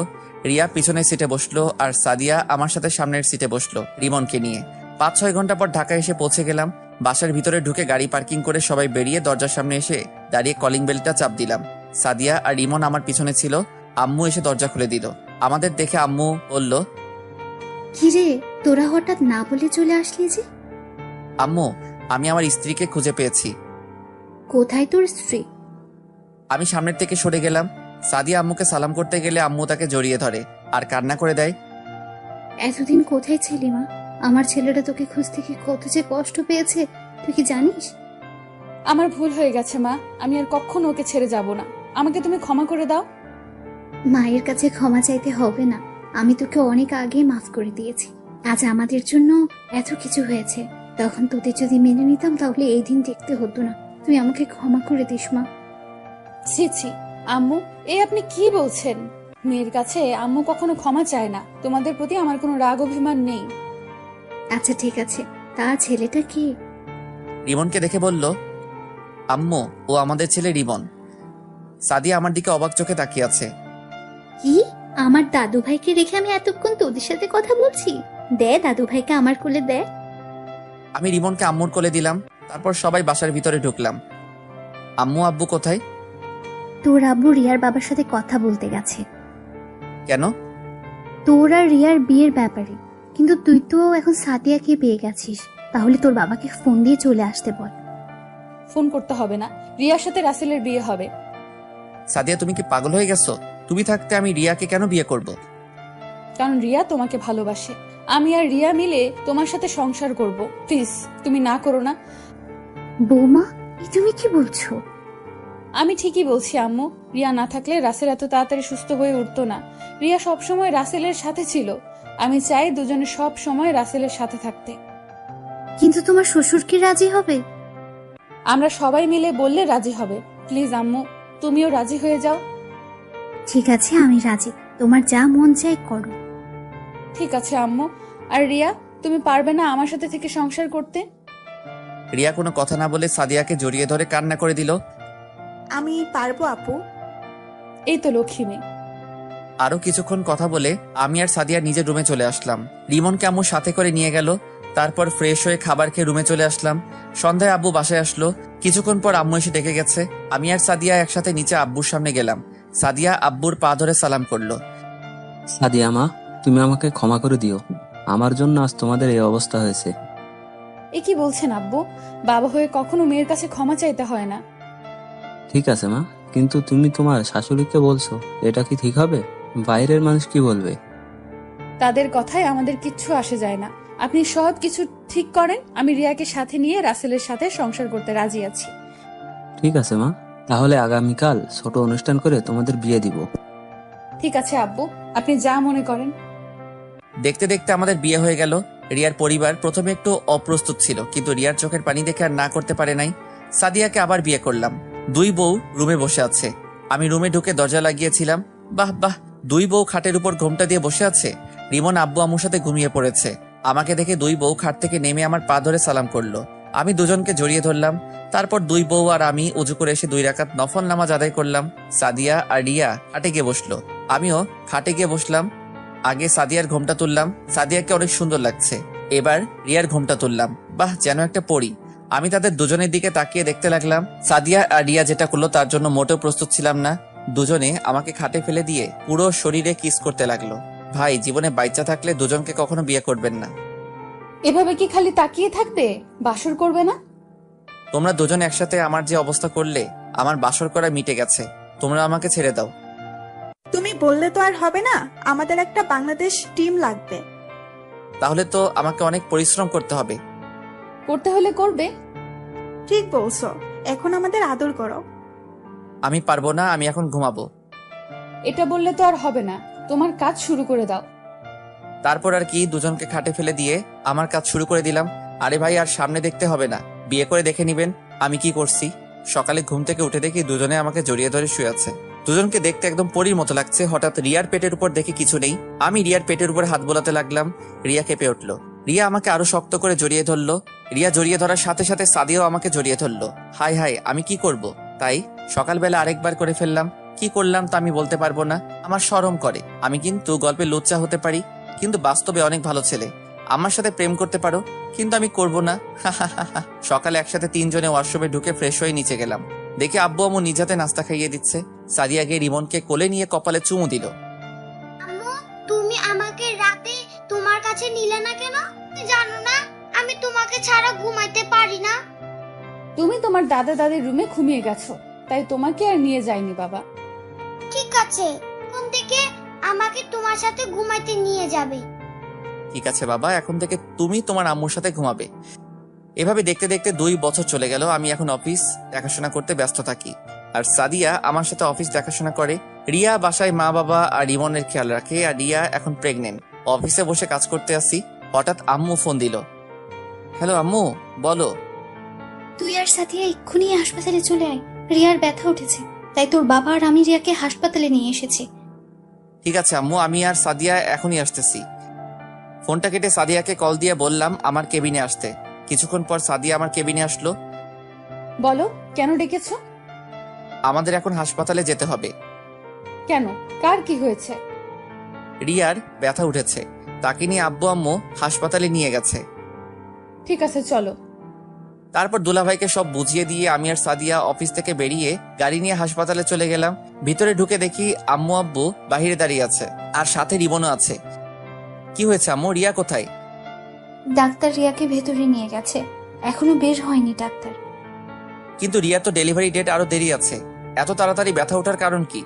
রিয়া পিছনের সিটে বসলো আর সাদিয়া আমার সাথে সামনের সিটে বসলো রিমনকে নিয়ে। 5-6 ঘন্টা পর ঢাকা এসে পৌঁছে গেলাম। বাসার ভিতরে ঢুকে গাড়ি পার্কিং করে সবাই বেরিয়ে দরজার সামনে এসে দাঁড়িয়ে কলিং বেলটা চাপ দিলাম। সাদিয়া আর রিমন আমার পিছনে ছিল। আম্মু এসে দরজা খুলে দিল। আমাদের দেখে আম্মু বলল, কিরে তোরা হঠাৎ না বলে চলে আসলি যে? আম্মু, আমি আমার স্ত্রীকে খুঁজে পেয়েছি। কোথায় তোর স্ত্রী? আমি সামনের থেকে সরে গেলাম। সাদিয়া আম্মুকে সালাম করতে গেলে আম্মু তাকে জড়িয়ে ধরে আর কান্না করে দেয়। এতদিন কোথায় ছিলি মা? আমার ছেলেটা তোকে খুঁজতে কি কত যে কষ্ট পেয়েছে তুই কি জানিস? আমার ভুল হয়ে গেছে মা, আমি আর কখনো ওকে ছেড়ে যাব না। আমাকে তুমি ক্ষমা করে দাও। মায়ের কাছে ক্ষমা চাইতে হবে না, আমি তোকে অনেক আগেই মাফ করে দিয়েছি। আজ আমাদের জন্য এত কিছু হয়েছে, তখন তোদের যদি মেনে নিতাম তাহলে এই দিন দেখতে হতো না। তুই আমাকে ক্ষমা করে দিস মা। ছি ছি আম্মু, এই আপনি কি বলছেন? মেয়ের কাছে আম্মু কখনো ক্ষমা চায় না। তোমাদের প্রতি আমার কোনো রাগ অভিমান নেই। আচ্ছা ঠিক আছে, তার ছেলেটা কি? রিমনকে দেখে বলল, আম্মু ও আমাদের ছেলে রিমন। সাদিয়া আমার দিকে অবাক চোখে তাকিয়ে আছে। কি? আমার দাদু ভাইকে রেখে আমি এতক্ষণ তোদের সাথে কথা বলছি? দে দাদু ভাইকে আমার কোলে দে। আমি রিমনকে আম্মুর কোলে দিলাম। তারপর সবাই বাসার ভিতরে ঢুকলাম। আম্মু আব্বু কোথায়? তোর আব্বু রিয়ার বাবার সাথে কথা বলতে গেছে। কেন? তোর আর রিয়ার বিয়ের ব্যাপারে। কিন্তু তুই তো এখন সাদিয়াকে পেয়ে গেছিস, তাহলে তোর বাবাকে ফোন দিয়ে চলে আসতে বল। ফোন করতে হবে না, রিয়ার সাথে রাসেলের বিয়ে হবে। সাদিয়া তুমি কি পাগল হয়ে গেছো? তুমি থাকতে আমি রিয়াকে কেন বিয়ে করব? কারণ রিয়া তোমাকে ভালোবাসে। আমি আর রিয়া মিলে তোমার সাথে সংসার করব। প্লিজ তুমি না করো না। বৌমা, তুমি কি বলছো? আমি ঠিকই বলছি আম্মু। রিয়া না থাকলে রাসেল এত তাড়াতাড়ি সুস্থ হয়ে উঠতো না। রিয়া সব সময় রাসেলের সাথে ছিল। আমি চাই দুজনে সব সময় রাসেলের সাথে থাকতে। কিন্তু তোমার শ্বশুর কি রাজি হবে? আমরা সবাই মিলে বললে রাজি হবে। প্লিজ আম্মু, তুমিও রাজি হয়ে যাও। ঠিক আছে, আমি রাজি। তোমার যা মন চায় করো। ঠিক আছে আম্মু। আর রিয়া, তুমি পারবে না আমার সাথে থেকে সংসার করতে? রিয়া কোনো কথা না বলে সাদিয়াকে জড়িয়ে ধরে কান্না করে দিল। আমি পারবো আপু। এই তো লক্ষ্মী মেয়ে। আরো কিছুক্ষণ কথা বলে আমি আর সাদিয়া নিজের রুমে চলে আসলাম। রিমনকে আম্মু সাথে করে নিয়ে গেল। তারপর ফ্রেশ হয়ে খাবার খেয়ে রুমে চলে আসলাম। সন্ধ্যায় আব্বু বাসায় আসলো। কিছুক্ষণ পর আম্মু এসে ডেকে গেছে। আমি আর সাদিয়া একসাথে নিচে আব্বুর সামনে গেলাম। সাদিয়া আব্বুর পা ধরে সালাম করলো। সাদিয়া মা, তুমি আমাকে ক্ষমা করে দিও। আমার জন্য আজ তোমাদের এই অবস্থা হয়েছে। এ কি বলছেন আব্বু? বাবা হয়ে কখনো মেয়ের কাছে ক্ষমা চাইতে হয় না। ঠিক আছে মা, কিন্তু তুমি তোমার শাশুড়িকে বলছো, এটা কি ঠিক হবে? বাইরের মানুষ কি বলবে? তাদের কথায় আমাদের কিচ্ছু আসে যায় না। আপনি সব কিছু ঠিক করেন। আমি রিয়াকে সাথে নিয়ে রাসেলের সাথে সংসার করতে রাজি আছি। ঠিক আছে মা, তাহলে আগামীকাল ছোট অনুষ্ঠান করে তোমাদের বিয়ে দিব। ঠিক আছে আব্বু, আপনি যা মনে করেন। দেখতে দেখতে আমাদের বিয়ে হয়ে গেল। রিয়ার পরিবার প্রথমে একটু অপ্রস্তুত ছিল, কিন্তু রিয়ার চোখের পানি দেখে আর না করতে পারে নাই। সাদিয়াকে আবার বিয়ে করলাম। দুই বউ রুমে বসে আছে। আমি রুমে ঢুকে দরজা লাগিয়েছিলাম। বাহ বাহ, দুই বউ খাটের উপর ঘোমটা দিয়ে বসে আছে। রিমন আব্বু আম্মুর সাথে ঘুমিয়ে পড়েছে। আমাকে দেখে দুই বউ খাট থেকে নেমে আমার পা ধরে সালাম করলো। আমি দুজনকে জড়িয়ে ধরলাম। তারপর দুই বউ আর আমি উজু করে এসে 2 রাকাত নফল নামাজ আদায় করলাম। সাদিয়া আর রিয়া খাটে গিয়ে বসলো। আমিও খাটে গিয়ে বসলাম। আগে সাদিয়ার ঘোমটা তুললাম। সাদিয়াকে অনেক সুন্দর লাগছে। এবার রিয়ার ঘোমটা তুললাম। বাহ, যেন একটা পরী। আমি তাদের দুজনের দিকে তাকিয়ে দেখতে লাগলাম। সাদিয়া আর রিয়া যেটা করলো তার জন্য মোটেও প্রস্তুত ছিলাম না। দুজনে আমাকে খাটে ফেলে দিয়ে পুরো শরীরে কিস করতে লাগলো। ভাই, জীবনে বাইচা থাকলে দুজনকে কখনো বিয়ে করবেন না। এভাবে কি খালি তাকিয়ে থাকবে? বাসর করবে না? তোমরা দুজন একসাথে আমার যে অবস্থা করলে, আমার বাসর করা মিটে গেছে। তোমরা আমাকে ছেড়ে দাও। তুমি বললে তো আর হবে না, আমাদের একটা বাংলাদেশ টিম লাগবে। তাহলে তো আমাকে অনেক পরিশ্রম করতে হবে। করতে হলে করবে। ঠিক বলছো, এখন আমাদের আদর করো। আমি পারবো না, আমি এখন ঘুমাবো। এটা বললে তো আর হবে না, তোমার কাজ শুরু করে দাও। তারপর আর কি, দুজনকে খাটে ফেলে দিয়ে আমার কাজ শুরু করে দিলাম। আরে ভাই, আর সামনে দেখতে হবে না, বিয়ে করে দেখে নিবেন আমি কি করছি। সকালে ঘুম থেকে উঠে দেখি দুজনে আমাকে জড়িয়ে ধরে শুয়ে আছে। দুজনকে দেখতে একদম পরীর মতো লাগছে। হঠাৎ রিয়ার পেটের উপর দেখি কিছু নেই। আমি রিয়ার পেটের উপর হাত বোলাতে লাগলাম। রিয়া কেঁপে উঠলো। রিয়া আমাকে আরো শক্ত করে জড়িয়ে ধরলো। রিয়া জড়িয়ে ধরার সাথে সাথে সাদিয়াও আমাকে জড়িয়ে ধরলো। হাই হাই, আমি কি করব? তাই সকালবেলা আরেকবার করে ফেললাম। কি করলাম তা আমি বলতে পারবো না, আমার শরম করে। আমি কিন্তু গল্পে লুচ্চা হতে পারি, কিন্তু বাস্তবে অনেক ভালো ছেলে। আমার সাথে প্রেম করতে পারো, কিন্তু আমি করব না। সকালে একসাথে 3 জনে ওয়াশরুমে ঢুকে ফ্রেশ হয়ে নিচে গেলাম। দেখি আব্বু আম্মু নিজ হাতে নাস্তা খাইয়ে দিচ্ছে। সাদিয়া গিয়ে রিমনকে কোলে নিয়ে কপালে চুমু দিল। আম্মু, তুমি আমাকে রাতে তোমার কাছে নিলে না কেন? তুমি জানো না আমি তোমাকে ছাড়া ঘুমাইতে পারি না। তুমি তোমার দাদা দাদির রুমে ঘুমিয়ে গেছো, তাই তোমাকে আর নিয়ে যাইনি বাবা। ঠিক আছে, কোন থেকে আমাকে তোমার সাথে ঘুমাইতে নিয়ে যাবে? ঠিক আছে বাবা, এখন থেকে তুমি তোমার আম্মুর সাথে ঘুমাবে। এভাবে দেখতে দেখতে 2 বছর চলে গেল। আমি এখন অফিস দেখাশোনা করতে ব্যস্ত থাকি, আর সাদিয়া আমার সাথে অফিস দেখাশোনা করে। রিয়া বাসায় মা বাবা আর রিমনের খেয়াল রাখে, আর রিয়া এখন প্রেগনেন্ট। অফিসে বসে কাজ করতে আসি, হঠাৎ আম্মু ফোন দিল। হ্যালো আম্মু, বলো। তুই আর সাথিয়া এক্ষুনি হাসপাতালে চলে আয়। রিয়ার ব্যথা উঠেছে, তাই তোর বাবা আর আমি রিয়াকে হাসপাতালে নিয়ে এসেছি। ঠিক আছে আম্মু, আমি আর সাদিয়া এখনই আসতেছি। ফোনটা কেটে সাদিয়াকে কল দিয়ে বললাম আমার কেবিনে আসতে। কিছুক্ষণ পর সাদিয়া আমার কেবিনে আসলো। বলো, কেন ডেকেছো? আমাদের এখন হাসপাতালে যেতে হবে। কেন, কার কি হয়েছে? রিয়ার ব্যথা উঠেছে, তাকে নিয়ে আব্বু আম্মু হাসপাতালে নিয়ে গেছে। ঠিক আছে, চলো। তারপর দুলাভাইকে সব বুঝিয়ে দিয়ে আমি আর সাদিয়া অফিস থেকে বেরিয়ে গাড়ি নিয়ে হাসপাতালে চলে গেলাম। ভিতরে ঢুকে দেখি আম্মু আব্বু বাহিরে দাঁড়িয়ে আছে, আর সাথে রিমনও আছে। কি হয়েছে আম্মু, রিয়া কোথায়? ডাক্তার রিয়াকে ভেতরে নিয়ে গেছে, এখনো বের হয়নি ডাক্তার। কিন্তু রিয়া তো ডেলিভারি ডেট আরো দেরি আছে, এত তাড়াতাড়ি ব্যথা ওঠার কারণ কি?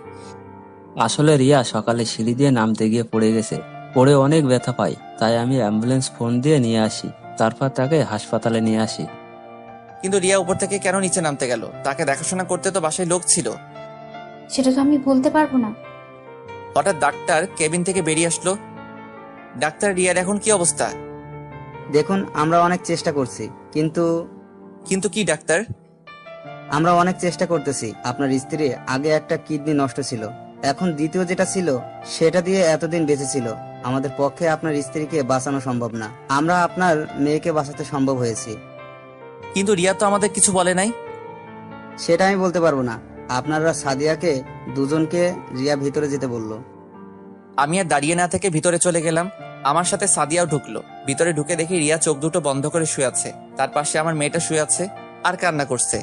আসলে রিয়া সকালে সিঁড়ি দিয়ে নামতে গিয়ে পড়ে গেছে, পড়ে অনেক ব্যথা পায়, তাই আমি অ্যাম্বুলেন্স ফোন দিয়ে নিয়ে আসি, তারপর তাকে হাসপাতালে নিয়ে আসি। কিন্তু রিয়া উপর থেকে কেন নিচে নামতে গেল? তাকে দেখাশোনা করতে তো বাসায় লোক ছিল। সেটা তো আমি বলতে পারবো না। হঠাৎ ডাক্তার কেবিন থেকে বেরিয়ে আসলো। ডাক্তার, রিয়ার এখন কি অবস্থা? দেখুন, আমরা অনেক চেষ্টা করছি, কিন্তু কিন্তু কি ডাক্তার? আমরা অনেক চেষ্টা করতেছি। আপনার স্ত্রী আগে একটা কিডনি নষ্ট ছিল, এখন দ্বিতীয় যেটা ছিল সেটা দিয়ে এতদিন বেঁচে ছিল। আমাদের পক্ষে আপনার স্ত্রীকে বাঁচানো সম্ভব না, আমরা আপনার মেয়েকে বাঁচাতে সম্ভব হয়েছি। কিন্তু রিয়া তো আমাদের কিছু বলে নাই। সেটা আমি বলতে পারবো না। আপনারা সাদিয়াকে দুজনকে রিয়া ভিতরে যেতে বললো। আমি আর দাঁড়িয়ে না থেকে ভিতরে চলে গেলাম। আমার সাথে সাদিয়াও ঢুকলো। ভিতরে ঢুকে দেখি রিয়া চোখ দুটো বন্ধ করে শুয়ে আছে, তার পাশে আমার মেয়েটা শুয়ে আছে আর কান্না করছে।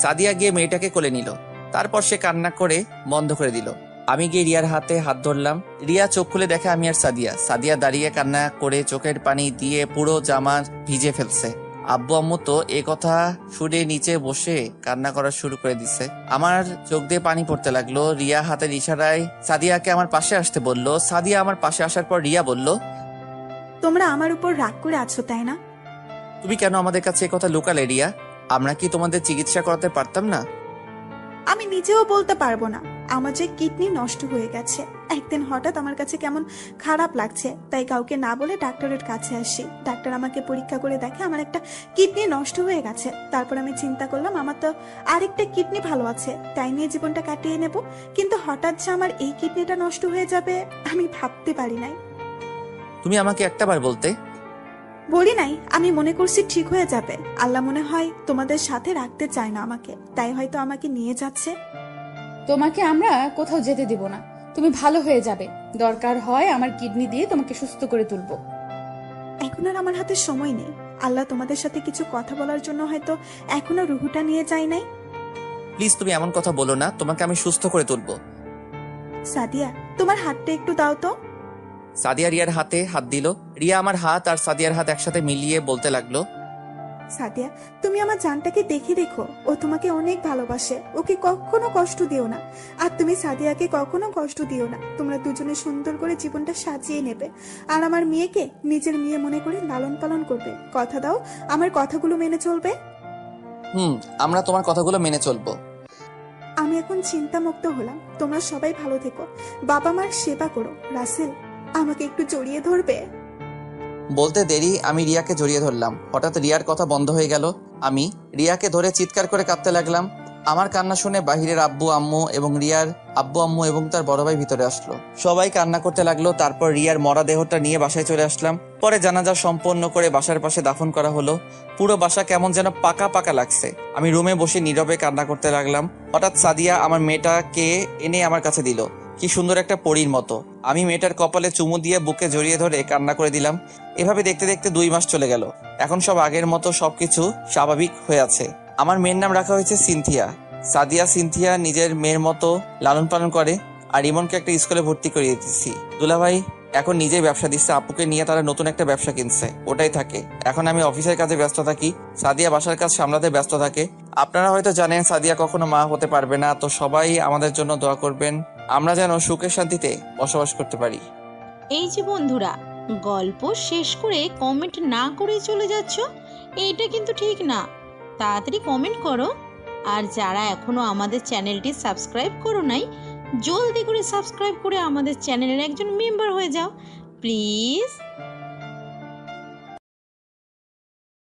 সাদিয়া গিয়ে মেয়েটাকে কোলে নিল, তারপর সে কান্না করে বন্ধ করে দিল। আমি গিয়ে রিয়ার হাতে হাত ধরলাম। রিয়া চোখ খুলে দেখে আমি আর সাদিয়া দাঁড়িয়ে কান্না করে চোখের পানি দিয়ে পুরো জামা ভিজে ফেলছে। আব্বু আম্মু তো এ কথা শুনে নিচে বসে কান্না করা শুরু করে দিছে। আমার চোখ দিয়ে পানি পড়তে লাগলো। রিয়া হাতের ইশারায় সাদিয়াকে আমার পাশে আসতে বলল। সাদিয়া আমার পাশে আসার পর রিয়া বলল, তোমরা আমার উপর রাগ করে আছো তাই না? তুমি কেন আমাদের কাছে এ কথা লুকালে রিয়া? আমরা কি তোমাদের চিকিৎসা করাতে পারতাম না? আমি নিজেও বলতে পারবো না। আমার যে কিডনি নষ্ট হয়ে গেছে। একদিন হঠাৎ আমার কাছে কেমন খারাপ লাগছে, তাই কাউকে না বলে ডাক্তারের কাছে আসি। ডাক্তার আমাকে পরীক্ষা করে দেখে আমার একটা কিডনি নষ্ট হয়ে গেছে। তারপর আমি চিন্তা করলাম আমার তো আরেকটা কিডনি ভালো আছে, তাই নিয়ে জীবনটা কাটিয়ে নেব। কিন্তু হঠাৎ যে আমার এই কিডনিটা নষ্ট হয়ে যাবে আমি ভাবতে পারি নাই। তুমি আমাকে একটাবার বলতে। বলি নাই, আমি মনে করছি ঠিক হয়ে যাবে। আল্লাহ মনে হয় তোমাদের সাথে রাখতে চায় না আমাকে, তাই হয়তো আমাকে নিয়ে যাচ্ছে। তোমাকে আমরা কোথাও যেতে দিব না, তুমি ভালো হয়ে যাবে। দরকার হয় আমার কিডনি দিয়ে তোমাকে সুস্থ করে তুলবো। এখন আর আমার হাতে সময় নেই। আল্লাহ তোমাদের সাথে কিছু কথা বলার জন্য হয়তো এখনো রুহুটা নিয়ে যায় নাই। প্লিজ তুমি এমন কথা বলো না, তোমাকে আমি সুস্থ করে তুলবো। সাদিয়া, তোমার হাতটা একটু দাও তো। সাদিয়া রিয়ার হাতে হাত দিল। রিয়া আমার হাত আর সাদিয়ার হাত একসাথে মিলিয়ে বলতে লাগলো, সাদিয়া, তুমি আমার জানটাকে দেখে রেখো। ও তোমাকে অনেক ভালোবাসে, ওকে কখনো কষ্ট দিও না। আর তুমি সাদিয়াকে কখনো কষ্ট দিও না। তোমরা দুজনে সুন্দর করে জীবনটা সাজিয়ে নেবে, আর আমার মেয়েকে নিজের মেয়ে মনে করে লালন পালন করবে। কথা দাও আমার কথাগুলো মেনে চলবে। আমরা তোমার কথাগুলো মেনে চলবো। আমি এখন চিন্তামুক্ত হলাম। তোমরা সবাই ভালো থেকো, বাবা মার সেবা করো। রাসেল, আমাকে একটু জড়িয়ে ধরবে? বলতে দেরি আমি রিয়াকে জড়িয়ে ধরলাম। হঠাৎ রিয়ার কথা বন্ধ হয়ে গেল। আমি রিয়াকে ধরে চিৎকার করে কাঁদতে লাগলাম। আমার কান্না শুনে বাহিরের আব্বু আম্মু এবং রিয়ার আব্বু আম্মু এবং তার বড় ভাই ভিতরে আসলো। সবাই কান্না করতে লাগলো। তারপর রিয়ার মরা দেহটা নিয়ে বাসায় চলে আসলাম। পরে জানাজা সম্পন্ন করে বাসার পাশে দাফন করা হলো। পুরো বাসা কেমন যেন পাকা পাকা লাগছে। আমি রুমে বসে নীরবে কান্না করতে লাগলাম। হঠাৎ সাদিয়া আমার মেয়েটাকে এনে আমার কাছে দিল, কি সুন্দর একটা পরীর মতো। আমি মেয়েটার কপালে চুমু দিয়ে বুকে জড়িয়ে ধরে কান্না করে দিলাম। এভাবে দেখতে দেখতে 2 মাস চলে গেল। এখন সব আগের মতো সবকিছু স্বাভাবিক হয়ে আছে। আমার মেয়ের নাম রাখা হয়েছে সিনথিয়া। সাদিয়া সিনথিয়া নিজের মেয়ের মতো লালন পালন করে। আর ইমনকে একটা স্কুলে ভর্তি করিয়ে দিচ্ছি। দুলাভাই এখন নিজেই ব্যবসা দিচ্ছে। আপুকে নিয়ে তারা নতুন একটা ব্যবসা কিনছে, ওটাই থাকে। এখন আমি অফিসের কাজে ব্যস্ত থাকি, সাদিয়া বাসার কাজ সামলাতে ব্যস্ত থাকে। আপনারা হয়তো জানেন সাদিয়া কখনো মা হতে পারবে না, তো সবাই আমাদের জন্য দোয়া করবেন, আমরা যেন সুখে শান্তিতে বসবাস করতে পারি। এই যে বন্ধুরা, গল্প শেষ করে কমেন্ট না করেই চলে যাচ্ছ, এইটা কিন্তু ঠিক না। তাড়াতাড়ি কমেন্ট করো। আর যারা এখনো আমাদের চ্যানেলটি সাবস্ক্রাইব করো নাই, জলদি করে সাবস্ক্রাইব করে আমাদের চ্যানেলের একজন মেম্বার হয়ে যাও প্লিজ।